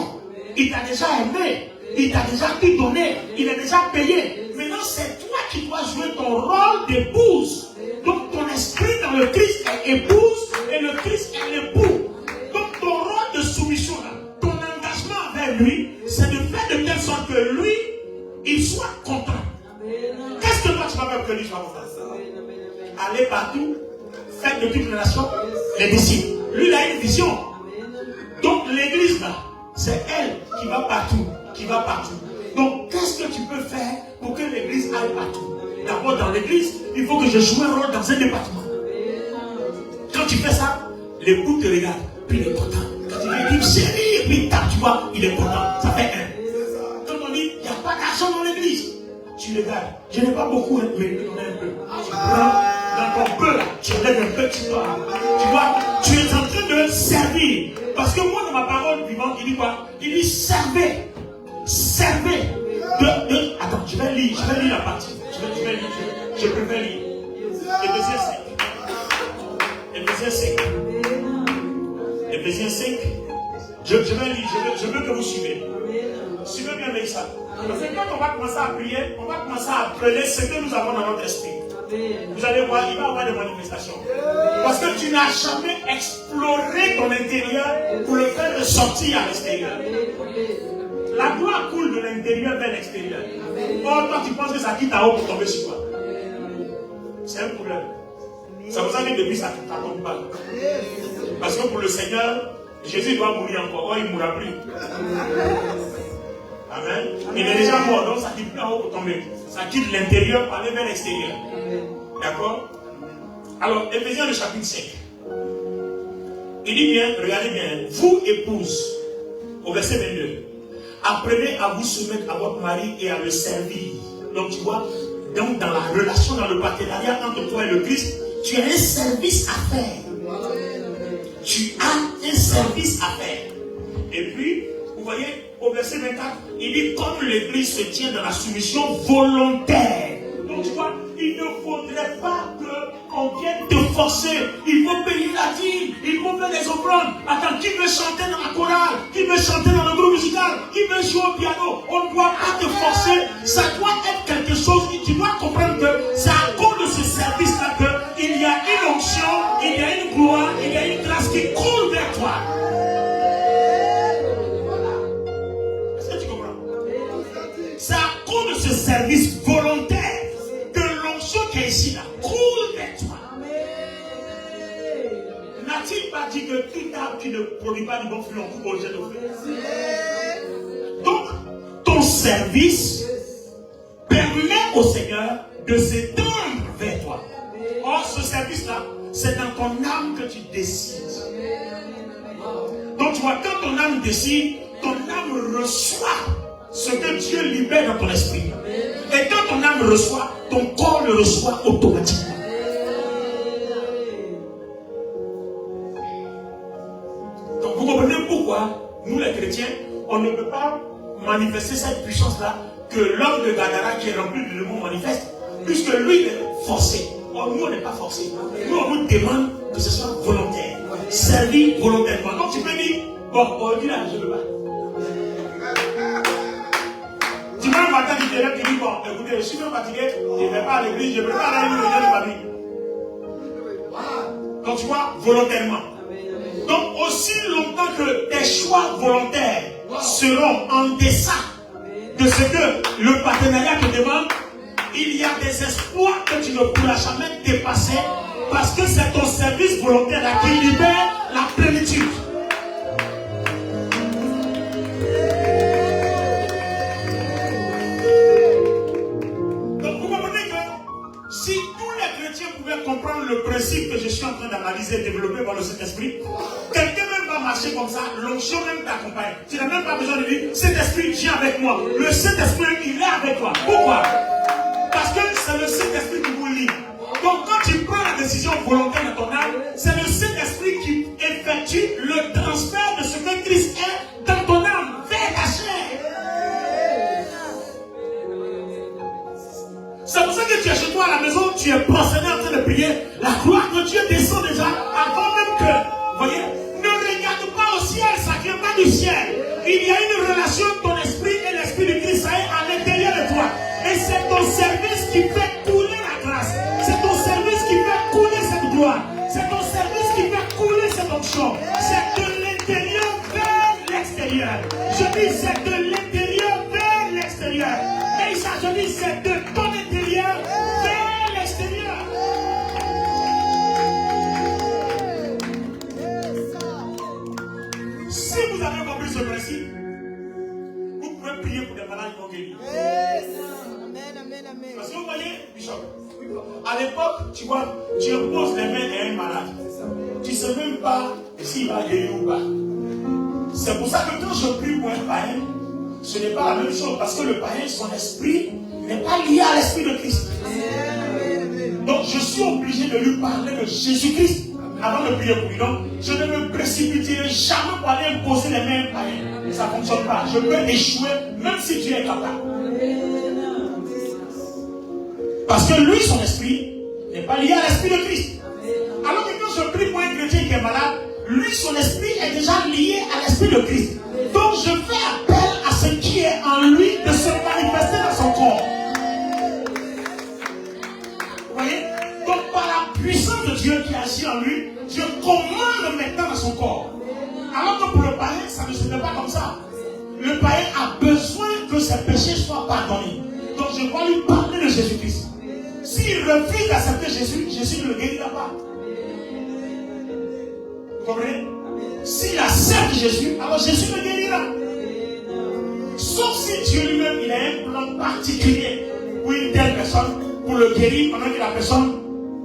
Il t'a déjà aimé. Il t'a déjà tout donné. Il est déjà payé. Maintenant, c'est toi qui dois jouer ton rôle d'épouse. Donc, ton esprit dans le Christ est épouse et le Christ est l'époux. Donc, ton rôle de soumission, là, ton engagement envers lui, c'est de faire de telle sorte que lui, il soit content. Qu'est-ce que toi tu vas faire pour que lui soit content? Aller partout, faire de toutes les nations les disciples. Lui, il a une vision. Donc, l'église, là, c'est elle qui va partout. Donc, qu'est-ce que tu peux faire pour que l'église aille partout? D'abord, dans l'église, il faut que je joue un rôle dans un département. Quand tu fais ça, l'époux te regarde, puis il est content. Quand il dit chérie, et puis il tape, tu vois, il est content. Ça fait 1. Quand on dit, il n'y a pas d'argent dans l'église, tu le gardes. Je n'ai pas beaucoup, mais il en a un peu. Tu prends dans ton peu, là, tu lèves un peu, tu vois. Tu vois, tu es en train de servir. Parce que moi, dans ma parole vivante, il dit quoi? Il dit servez. servez. Attends, je vais lire la partie. Je préfère lire. Éphésiens 5. Je vais lire, je veux que vous suivez. Suivez bien avec ça. Parce que quand on va commencer à prier, on va commencer à appeler ce que nous avons dans notre esprit. Vous allez voir, il va y avoir des manifestations. Parce que tu n'as jamais exploré ton intérieur pour le faire ressortir à l'extérieur. La gloire coule de l'intérieur vers l'extérieur. Or, toi, tu penses que ça quitte à haut pour tomber sur toi. C'est un problème. Ça vous a dit depuis ça ne tombe pas. Parce que pour le Seigneur, Jésus doit mourir encore. Oh, il ne mourra plus. Amen. Il est déjà mort, donc ça quitte plus en haut pour tomber. Ça quitte l'intérieur pour aller vers l'extérieur. D'accord? Alors, Éphésiens le chapitre 5. Il dit bien, regardez bien, vous épouses, au verset 22, apprenez à vous soumettre à votre mari et à le servir. Donc tu vois, donc dans la relation, dans le partenariat entre toi et le Christ, tu as un service à faire. Tu as un service à faire. Et puis, vous voyez, au verset 24, il dit comme l'Église se tient dans la soumission volontaire. Donc tu vois, il ne faudrait pas qu'on vienne te forcer. Il faut payer la dîme, il faut faire des offrandes. Attends, qui veut chanter dans la chorale? Qui veut chanter dans le groupe musical? Qui veut jouer au piano? On ne doit pas te forcer. Ça doit être quelque chose. Tu dois comprendre que c'est à cause de ce service-là qu'il y a une onction, il y a une gloire, il y a une grâce qui coule vers toi. C'est à cause de ce service volontaire que l'onction qui est ici là coule vers toi. N'a-t-il pas dit que tout arbre qui ne produit pas du bon fruit en coupe au jet de feu? Donc, ton service permet au Seigneur de s'étendre vers toi. Or, ce service-là, c'est dans ton âme que tu décides. Donc, tu vois, quand ton âme décide, ton âme reçoit ce que Dieu libère dans ton esprit. Et quand ton âme reçoit, ton corps le reçoit automatiquement. Donc vous comprenez pourquoi nous les chrétiens, on ne peut pas manifester cette puissance-là que l'homme de Gadara qui est rempli de démons manifeste, puisque lui il est forcé. Or nous on n'est pas forcé. Nous on vous demande que ce soit volontaire. Servir volontairement. Donc tu peux dire, bon, on dit là, je ne veux pas. Dimanche matin, tu te lèves, tu dis, bon, écoutez, je suis même fatigué, je ne vais pas à l'église, je ne vais pas aller à l'église de famille. Donc tu vois, volontairement. Donc aussi longtemps que tes choix volontaires seront en deçà de ce que le partenariat te demande, il y a des espoirs que tu ne pourras jamais dépasser parce que c'est ton service volontaire là qui libère la plénitude. Comprendre le principe que je suis en train d'analyser et développer par le Saint-Esprit, quelqu'un même va marcher comme ça, l'onction même t'accompagne. Tu n'as même pas besoin de dire, Saint-Esprit, viens avec moi. Le Saint-Esprit, il est avec toi. Pourquoi? Parce que c'est le Saint-Esprit qui vous lie. Donc quand tu prends la décision volontaire de ton âme, c'est le Saint-Esprit qui effectue le transfert de ce que Christ est dans ton âme, vers ta chair. C'est pour ça que tu es chez toi à la maison, tu es prosterné en train de prier. La gloire de Dieu descend déjà avant même que, vous voyez, ne regarde pas au ciel, ça ne vient pas du ciel. Il y a une relation de ton esprit et l'esprit de Christ, ça est à l'intérieur de toi. Et c'est ton service qui fait couler la grâce. C'est ton service qui fait couler cette gloire. C'est ton service qui fait couler cette onction. C'est de l'intérieur vers l'extérieur. Je dis c'est de l'intérieur vers l'extérieur. Et ça, je dis c'est de ton intérieur vers l'extérieur. Si vous avez compris ce principe, vous pouvez prier pour des malades non guéris. Parce que vous voyez, Bishop, à l'époque, tu vois, tu reposes les mains à un malade. Tu ne sais même pas s'il va guérir ou pas. C'est pour ça que quand je prie pour un païen, ce n'est pas la même chose. Parce que le païen, son esprit n'est pas lié à l'esprit de Christ. Donc je suis obligé de lui parler de Jésus-Christ. avant de prier pour lui. Donc, je ne me précipiterai jamais pour aller imposer les mains païennes. Ça ne fonctionne pas. Je peux échouer même si Dieu est capable. Parce que lui, son esprit n'est pas lié à l'esprit de Christ. Alors que quand je prie pour un chrétien qui est malade, lui, son esprit est déjà lié à l'esprit de Christ. Donc, je fais appel à ce qui est en lui de se manifester dans son corps. Vous voyez? Donc, par la puissance de Dieu qui agit en lui, je commande maintenant dans son corps. Alors que pour le païen, ça ne se fait pas comme ça. Le païen a besoin que ses péchés soient pardonnés. Donc, je dois lui parler de Jésus-Christ. S'il refuse d'accepter Jésus, Jésus ne le guérira pas. Vous comprenez? S'il accepte Jésus, alors Jésus le guérira. Sauf si Dieu lui-même, il a un plan particulier pour une telle personne, pour le guérir pendant que la personne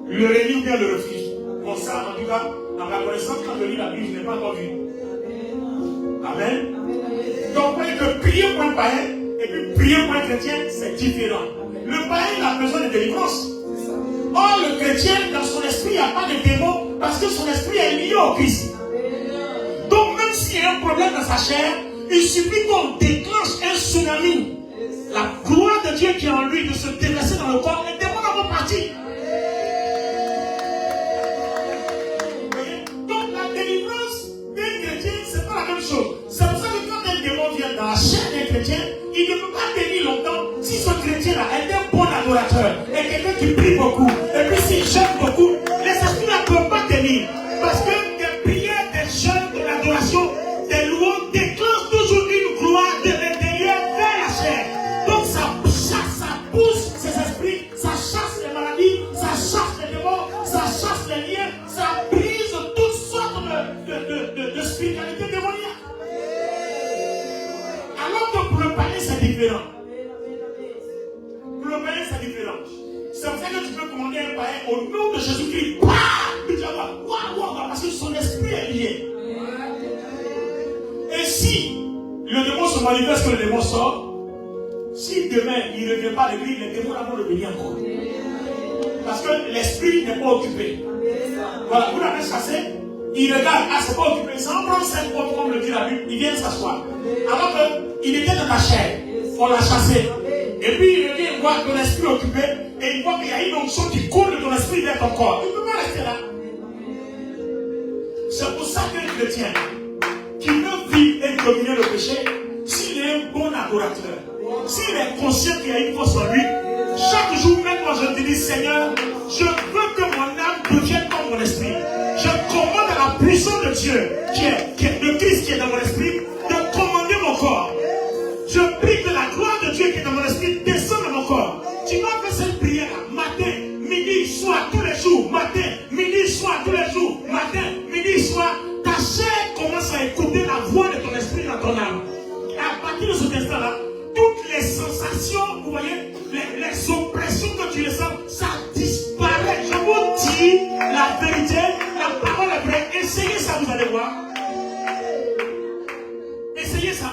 le renie ou bien le refuse. Bon, ça, en tout cas, dans ma connaissance, quand je lis la Bible, je n'ai pas encore vu. Amen. Donc, vous voyez que prier pour un païen et puis prier pour un chrétien, c'est différent. Le païen, il a besoin de délivrance. Or, le chrétien, dans son esprit, il n'y a pas de démon parce que son esprit est lié au Christ. Donc, même s'il y a un problème dans sa chair, il suffit qu'on déclenche un tsunami. La gloire de Dieu qui est en lui de se déverser dans le corps, les démons en vont partir. Donc, la délivrance d'un chrétien, c'est pas la même chose. C'est pour ça que quand un démon vient dans la chair d'un chrétien, il ne peut pas tenir longtemps si ce chrétien-là est un bon adorateur et quelqu'un qui prie beaucoup. Et puis s'il jeûne beaucoup, les esprits ne peuvent pas tenir. Parce que des prières, des jeûnes, de l'adoration, des louanges déclenchent toujours une gloire de l'intérieur vers la chair. Donc ça chasse, ça pousse ces esprits, ça chasse les maladies, ça chasse les démons, ça chasse les liens, ça brise toutes sortes de spiritualité démoniaque. Alors que pour le païen, c'est différent. Pour le païen, c'est différent. C'est pour ça que tu peux commander un païen au nom de Jésus-Christ. Parce que son esprit est lié. Et si le démon se manifeste, que le démon sort, si demain il ne revient pas à l'église, les démons vont le venir encore. Parce que l'esprit n'est pas occupé. Voilà, vous l'avez chassé, il regarde, ah c'est pas occupé, sans prendre 5 potes comme le dit la Bible, il vient s'asseoir. Alors qu'il était dans ta chair, on l'a chassé. Et puis il revient voir ton esprit occupé, et il voit qu'il y a une onction qui coule de ton esprit vers ton corps. Il ne peut pas rester là. C'est pour ça qu'un chrétien qui veut vivre et dominer le péché, s'il est un bon adorateur, s'il est conscient qu'il y a une force en lui, chaque jour, même quand je te dis Seigneur, je veux que mon âme devienne comme mon esprit. Je commande à la puissance de Dieu, qui est de Christ qui est dans mon esprit, de commander mon corps. Je prie que la gloire de Dieu qui est dans mon esprit descende dans mon corps. Tu vas faire cette prière matin, midi, soir, tous les jours. Matin, midi, soir, tous les jours. Matin, midi, soir. Ta chair commence à écouter la voix de ton esprit dans ton âme. Et à partir de cet instant-là, toutes les sensations, vous voyez, les oppressions que tu ressens, ça disparaît. Je vous dis la vérité, la parole est vraie. Essayez ça, vous allez voir. Essayez ça.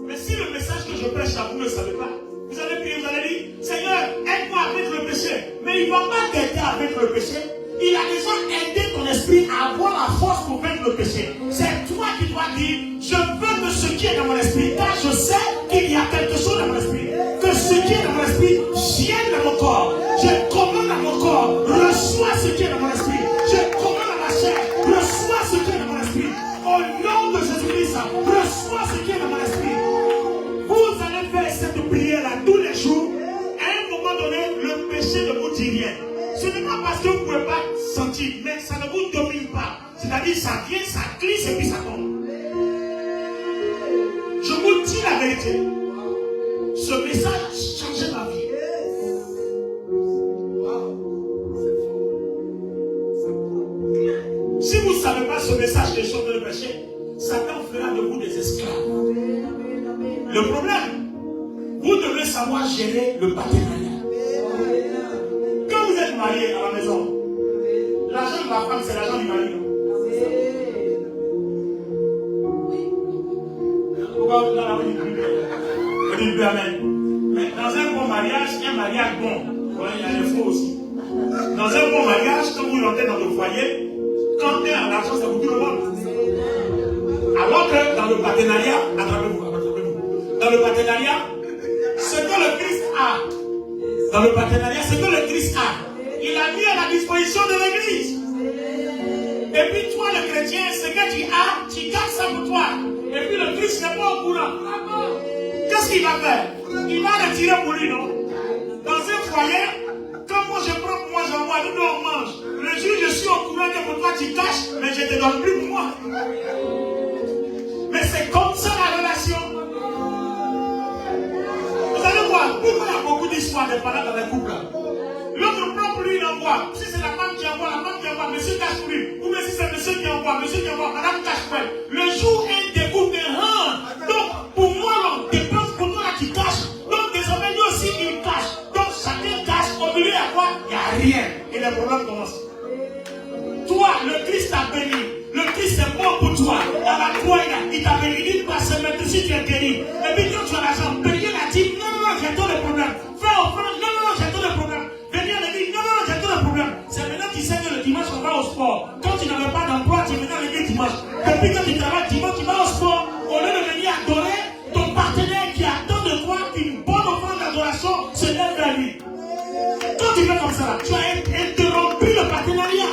Mais si le message que je prêche à vous ne savez pas, vous allez prier, vous allez dire, Seigneur, aide-moi avec le péché. Mais il ne va pas t'aider avec le péché. Il a déjà aidé ton esprit à avoir la force pour vaincre le péché. C'est toi qui dois dire, je veux que ce qui est dans mon esprit, car je sais qu'il y a quelque chose dans mon esprit. Que ce qui est dans mon esprit vienne dans mon corps. Je commande à mon corps, reçois ce qui est dans mon esprit. Je commande à ma chair, reçois ce qui est dans mon esprit. Au nom de Jésus-Christ, reçois ce qui est dans mon esprit. Vous allez faire cette prière-là tous les jours. À un moment donné, le péché ne vous dit rien. Ce n'est pas parce que vous ne pouvez pas sentir, mais ça ne vous domine pas. C'est-à-dire, ça vient, ça glisse et puis ça tombe. Je vous dis la vérité. Ce message a changé ma vie. Si vous ne savez pas ce message des choses de le péché, Satan fera de vous des esclaves. Le problème, vous devez savoir gérer le partenariat. Quand vous êtes marié à la maison, l'argent de la femme, c'est l'argent du mari. Pourquoi vous avez dit amen? Mais dans un bon mariage, un mariage bon, il y a des faux aussi. Dans un bon mariage, quand vous rentrez dans le foyer, quand partenariat, attrapez-vous. Dans le partenariat, ce que le Christ a, dans le partenariat, ce que le Christ a, il a mis à la disposition de l'Église. Et puis toi, le chrétien, ce que tu as, tu gardes ça pour toi. Et puis le Christ n'est pas au courant. Qu'est-ce qu'il va faire? Il va retirer pour lui, non? Dans un foyer, quand moi je prends pour moi, j'envoie, nous on mange. Le jour je suis au courant que pour toi tu caches, mais je ne te donne plus pour moi. Mais c'est comme ça la relation. Vous allez voir, pourquoi il y a beaucoup d'histoires de parents dans les couples. L'autre prend pour lui, il envoie. Si c'est la femme qui envoie, monsieur cache pour lui. Ou bien si c'est monsieur qui envoie, madame cache pour elle. Le jour où il découvre que, donc pour moi, on dépense pour toi là qui cache. Donc désormais, lui aussi, il cache. Donc chacun cache. Au milieu, il y a quoi? Il n'y a rien. Et le problème commence. Toi, le Christ t'a béni. Le Christ est bon pour toi. À la croix, il t'a béni. Il va se mettre dessus, tu es guéri. Et puis quand tu as l'argent, payer la dîme. Non, j'ai tous les problèmes. Fais offrande. Non, j'ai tous les problèmes. Venir à l'église. Non, j'ai tous les problèmes. C'est maintenant qu'il sait que le dimanche, on va au sport. Quand tu n'avais pas d'emploi, tu venais à l'église dimanche. Depuis que tu travailles dimanche, tu vas au sport. Au lieu de venir adorer ton partenaire qui attend de toi une bonne offrande d'adoration, se lève vers lui. Quand tu fais comme ça, tu as interrompu le partenariat.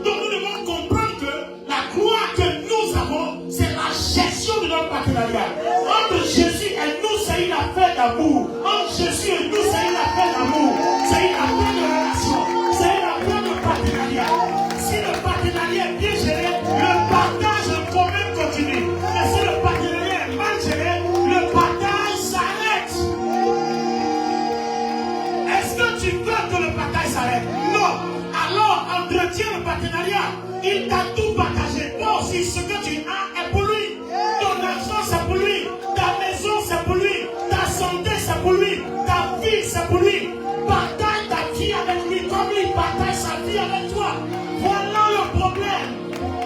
Donc nous devons comprendre que la gloire que nous avons, c'est la gestion de notre partenariat. Entre Jésus et nous, c'est une affaire d'amour. Entre Jésus et nous, c'est une affaire d'amour. C'est une affaire de relation. C'est une affaire de partenariat. Si le partenariat est bien géré, le partage quand même continue. Mais si le partenariat est mal géré, le partage s'arrête. Est-ce que tu veux que le partage s'arrête? Non. Alors, entretiens le partenariat. Il t'a tout partagé. Toi aussi, ce que tu as est pour lui. Ton argent, c'est pour lui. Ta maison, c'est pour lui. Ta santé, c'est pour lui. Ta vie, c'est pour lui. Partage ta vie avec lui comme lui partage sa vie avec toi. Voilà le problème.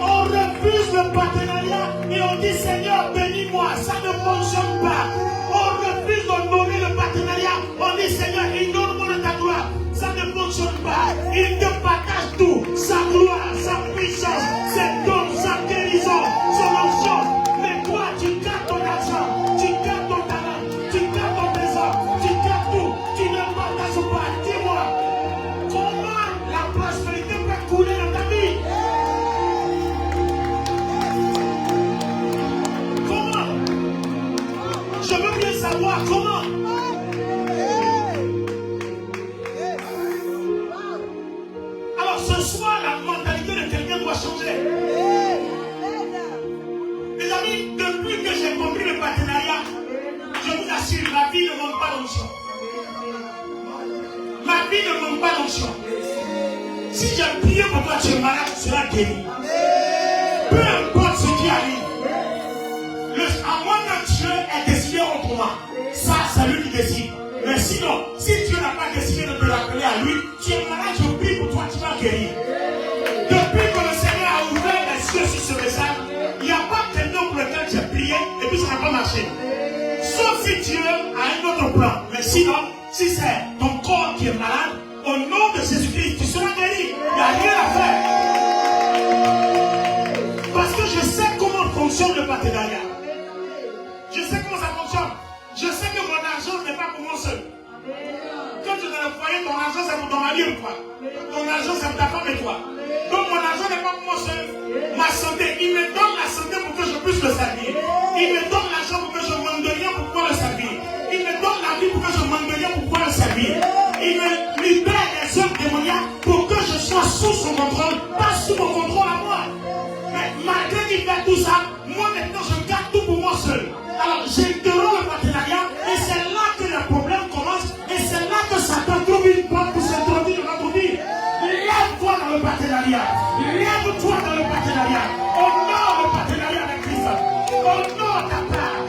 On refuse le partenariat et on dit Seigneur, bénis-moi. Ça ne fonctionne pas. On refuse d'honorer le partenariat. On dit Seigneur, inonde-moi de ta gloire. Ça ne fonctionne pas. Il te partage tout. Sa gloire, sa puissance, ses dons, sa guérison, son onction. Mais toi, tu gardes ton argent, tu gardes ton talent, tu gardes ton trésor, tu gardes tout. Tu ne partages pas. Dis-moi, comment la prospérité peut couler dans ta vie? Comment? Je veux bien savoir comment. Ce soir, la mentalité de quelqu'un doit changer. Les amis, depuis que j'ai compris le partenariat, je vous assure, ma vie ne manque pas d'onction. Ma vie ne manque pas d'onction. Si j'ai prié pour toi, tu es malade, tu seras guéri. Peu importe ce qui arrive. À moins que Dieu ait décidé autrement. Ça, c'est lui qui décide. Mais sinon, si Dieu n'a pas décidé de te rappeler à lui, tu es malade, je prie pour toi, tu vas guérir. Depuis que le Seigneur a ouvert les cieux sur ce message, il n'y a pas quelqu'un pour lequel j'ai prié et puis ça n'a pas marché. Sauf si Dieu a un autre plan. Mais sinon, si c'est ton corps qui est malade, au nom de Jésus-Christ, tu seras guéri. Il n'y a rien à faire. Parce que je sais comment fonctionne le partenariat. Je sais comment ça fonctionne. Je sais que mon argent n'est pas pour moi seul. Quand tu es dans le foyer, ton argent c'est pour ton mari ou toi. Ton argent c'est pour ta femme et toi. Donc mon argent n'est pas pour moi seul. Ma santé, il me donne la santé pour que je puisse le servir. Il me donne l'argent pour que je manque de rien pour pouvoir le servir. Il me donne la vie pour que je manque de rien pour pouvoir le servir. Il me libère des œuvres démoniaques pour que je sois sous son contrôle, pas sous mon contrôle à moi. Mais malgré qu'il fait tout ça, moi maintenant je garde tout pour moi seul. Alors j'interromps le partenariat et c'est là que le problème commence et c'est là que Satan trouve une porte pour s'introduire dans notre vie. Lève-toi dans le partenariat. Lève-toi dans le partenariat. Honore le partenariat avec Christ. Honore ta part.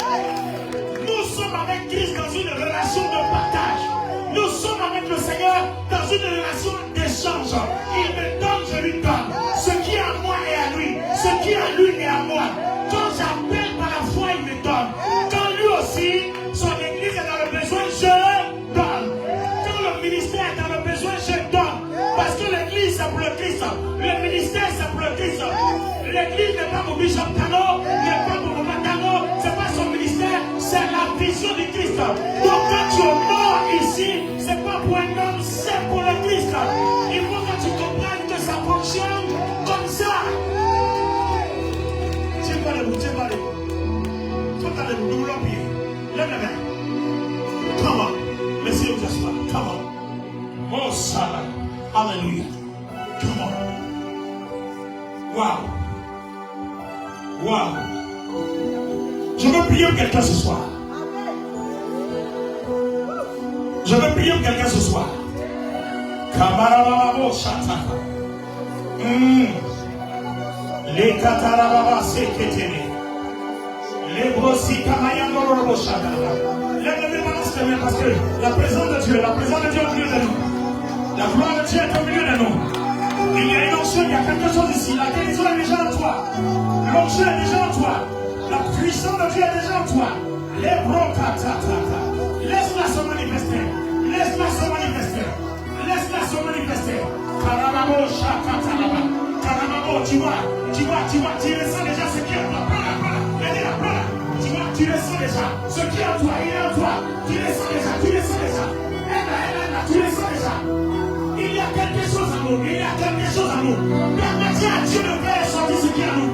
Nous sommes avec Christ dans une relation de partage. Nous sommes avec le Seigneur dans une relation d'échange. Il me donne, je lui donne. Ce qui est à moi est à lui. Ce qui est à lui est à moi. Quand j'appelle par la foi, il me donne. Quand lui aussi, son église est dans le besoin, je donne. Quand le ministère est dans le besoin, je donne. Parce que l'église, c'est pour le Christ. Le ministère, c'est pour le Christ. L'église n'est pas pour Bishop Tano, n'est pas pour Maman résurrection du Christ. Donc quand tu es mort ici, ce n'est pas pour un homme, c'est pour le Christ. Il faut que tu comprennes que ça fonctionne comme ça. Tiens pas les bouts, tiens pas les bouts. Toi, t'as les bouts, nous voulons prier. Lève les mains. Come on. Laissez-nous s'asseoir. Come on. Oh, Sarah. Alléluia. Come on. Wow. Wow. Je veux prier pour quelqu'un ce soir. Je veux prier pour quelqu'un ce soir. Kabarababo Shataka. Les Katarababa Seketene. Les Brossi Kamayandoro Shataka. Lève-les mains parce que la présence de Dieu est au milieu de nous. La gloire de Dieu est au milieu de nous. Il y a une onction, il y a quelque chose ici. La guérison est déjà en toi. L'onction est déjà en toi. La puissance de Dieu est déjà en toi. Les brocatatata. Laisse-la se manifester. Laisse-la se manifester. Laisse-la se manifester. Karamamo shakatalaba. Karamamo, tu vois, tu ressens déjà ce qui est en toi. Prends-la. Tu vois, tu ressens déjà ce qui est en toi. Il est en toi. Tu ressens déjà. Elle, tu ressens déjà. Il y a quelque chose en nous. Permettez à Dieu de faire sortir ce qui est en nous.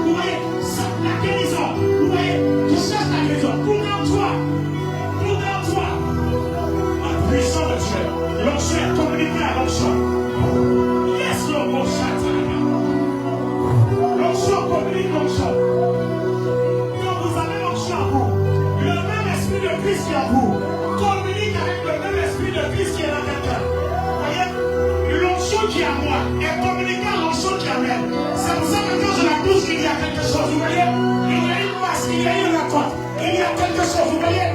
Vous voyez, la guérison. Vous voyez, tu cherches la guérison. Tout dans toi. La puissance de Dieu. L'onction est communiquée à l'onction. Laisse-le mon château. L'onction communique l'onction. Quand vous avez l'onction en vous, le même esprit de Christ qui est en vous communique avec le même esprit de Christ qui est dans quelqu'un. Vous voyez, l'onction qui est en moi est communiquée à l'onction qui est en elle. C'est pour ça que quand je la touche, il y a quelque chose. Vous voyez, il y a une masse, il y a une rencontre. Il y a quelque chose, vous voyez,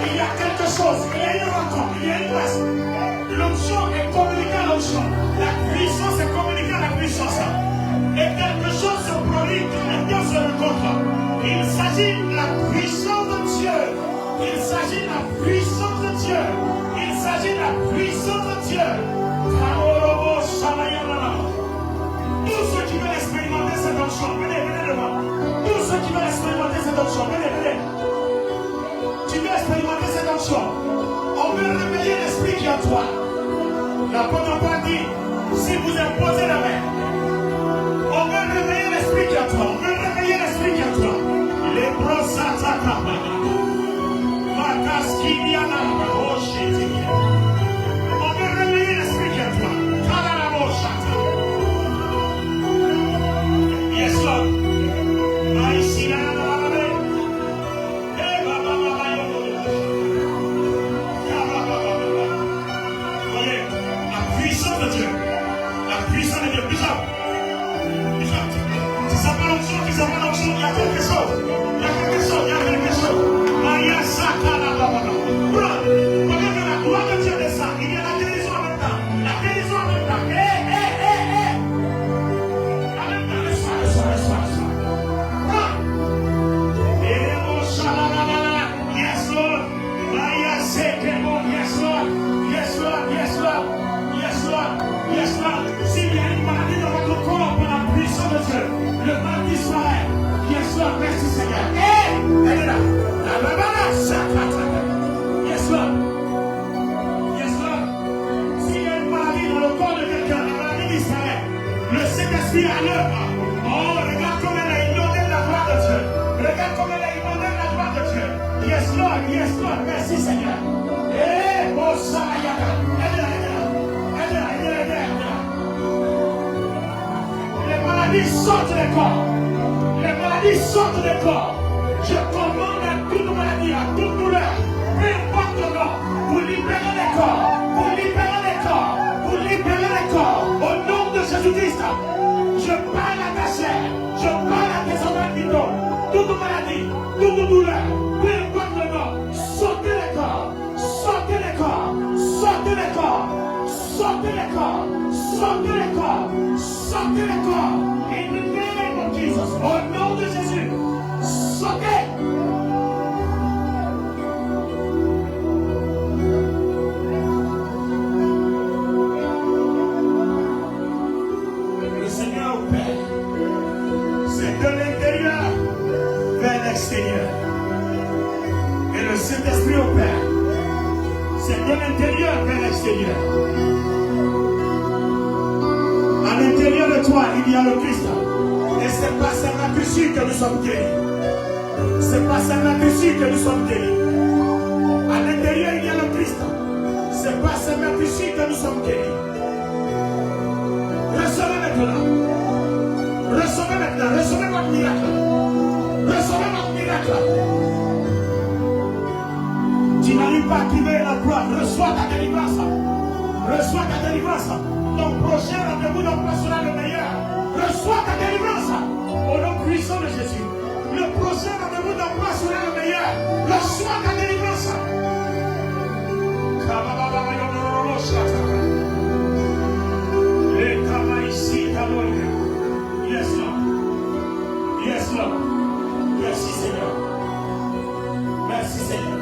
il y a quelque chose. Il y a une rencontre, il y a une masse. L'onction est communiquée à l'onction. La puissance est communiquée à la puissance. Et quelque chose se produit quand les deux se rencontrent. Il s'agit de la puissance de Dieu. Il s'agit de la puissance de Dieu. Il s'agit de la puissance de Dieu. Tous ceux qui veulent expérimenter cette onction, venez devant. Tous ceux qui veulent expérimenter cette onction, venez. Tu veux expérimenter cette onction. On veut réveiller l'esprit qui est en toi. L'apôtre Paul dit, si vous imposez la main, on veut réveiller l'esprit qui est en toi. On veut réveiller l'esprit qui est en toi. Les brosataka. Makaskiniana. On veut réveiller l'esprit qui est en toi. Kalaraboshata. Yes, Lord. Il y a quelque chose. Maya Sakala Baba. Regarde la gloire de Dieu descend. Il y a la guérison en même temps. En même temps, laisse-moi. Yes, Lord. Maya Sekemo. Yes, Lord. S'il y a une maladie dans votre corps par la puissance de Dieu, le mal disparaît. Yes, Lord, merci Seigneur. Elle est là. Yes, Lord. S'il y a une maladie dans le corps de quelqu'un, la maladie disparaît. Le Saint-Esprit à l'œuvre. Oh, regarde comme elle a inondé la gloire de Dieu. Yes, Lord, merci Seigneur. Oh, Sarayaka. Elle est là. Les maladies sortent des corps. Je commande à toute maladie, à toute douleur, peu importe le nom, vous libérez les corps. Au nom de Jésus-Christ, je parle à ta chair, je parle à tes organes vitaux, toute maladie, toute douleur, peu importe le nom, sortez les corps. In the name of Jesus, au nom de Jésus, sortez. Le Seigneur opère. C'est de l'intérieur vers l'extérieur. le Saint-Esprit opère. C'est de l'intérieur vers l'extérieur. À l'intérieur de toi, il y a le Christ. Et c'est pas seulement dessus que nous sommes guéris. C'est pas seulement dessus que nous sommes guéris. À l'intérieur, il y a le Christ. C'est pas seulement dessus que nous sommes guéris. Recevez maintenant. Recevez maintenant. Recevez votre miracle. Recevez votre miracle. Tu n'arrives pas à trouver l'emploi. Reçois ta délivrance. Reçois ta délivrance. Ton prochain rendez-vous d'emploi sera le meilleur. Reçois ta délivrance. Au nom puissant de Jésus. Le prochain rendez-vous d'emploi sera le meilleur. Reçois ta délivrance. Yes, Lord. Yes, Lord. Merci, Seigneur. Merci, Seigneur.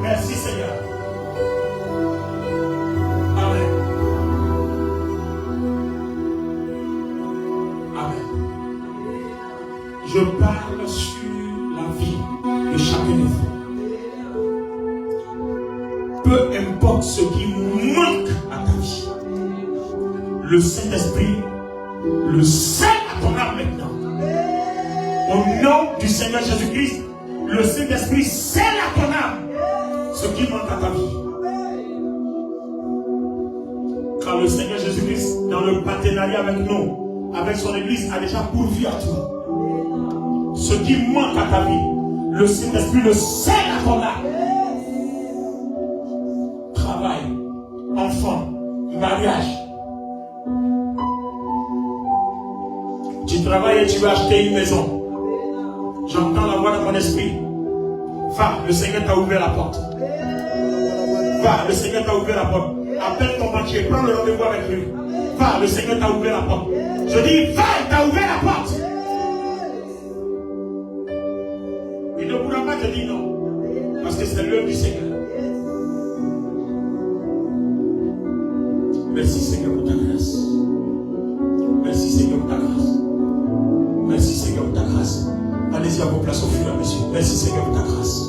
Merci, Seigneur. Amen. Amen. Je parle sur la vie de chacun de vous. Peu importe ce qui manque à ta vie, le Saint-Esprit le scelle à ton âme maintenant. Au nom du Seigneur Jésus-Christ, le Saint-Esprit scelle à ton âme ce qui manque à ta vie. Car le Seigneur Jésus-Christ, dans le partenariat avec nous, avec son Église, a déjà pourvu à toi. Ce qui manque à ta vie, le Saint-Esprit le scelle à ton âme. Travail, enfant, mariage. Tu travailles et tu vas acheter une maison. J'entends la voix de mon esprit. Va, le Seigneur t'a ouvert la porte. Va, le Seigneur t'a ouvert la porte. Appelle ton banquier, prends le rendez-vous avec lui. Va, le Seigneur t'a ouvert la porte. Je dis, va, il t'a ouvert la porte. Il ne pourra pas te dire non. Parce que c'est l'œuvre du Seigneur. Merci Seigneur pour ta grâce. Merci Seigneur pour ta grâce. Merci Seigneur pour ta grâce. Allez-y à vos places au fur et à mesure. Merci Seigneur pour ta grâce.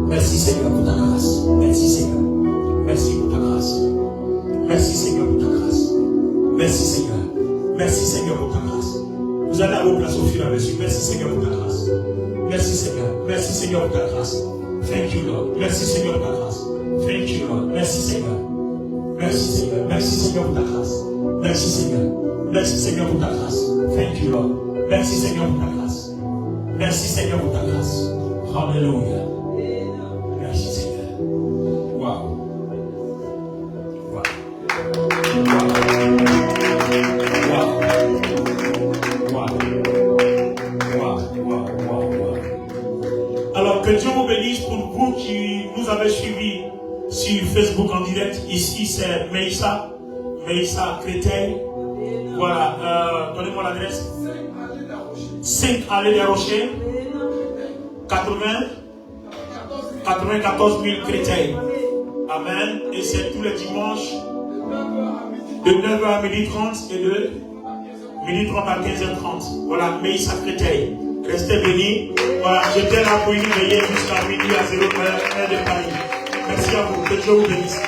Merci Seigneur pour ta grâce. Merci Seigneur. Merci pour ta grâce. Merci Seigneur pour ta grâce. Merci Seigneur. Merci Seigneur pour ta grâce. Vous allez à vos places au fur et à mesure. Merci Seigneur pour ta grâce. Merci Seigneur. Merci Seigneur pour ta grâce. Thank you Lord. Merci Seigneur pour ta grâce. Thank you Lord. Merci Seigneur. Merci Seigneur. Merci Seigneur pour ta grâce. Merci Seigneur. Merci Seigneur pour ta grâce. Thank you Lord. Merci Seigneur pour ta grâce. Merci Seigneur pour ta grâce. Alléluia. Merci Seigneur. Wow. Wow. Wow. Alors que Dieu vous bénisse pour vous qui nous avez suivis sur Facebook en direct. Ici c'est Meïssa Créteil. Voilà, donnez-moi l'adresse. 5 allées des Rochers, 94 000 Créteil. Amen. Et c'est tous les dimanches de 9h à 12h30 et de 12h30 à 15h30. Voilà, Meïssa Créteil. Restez bénis. Voilà, j'étais là pour une veillée jusqu'à minuit à 0h de Paris. Merci à vous. Que Dieu vous bénisse.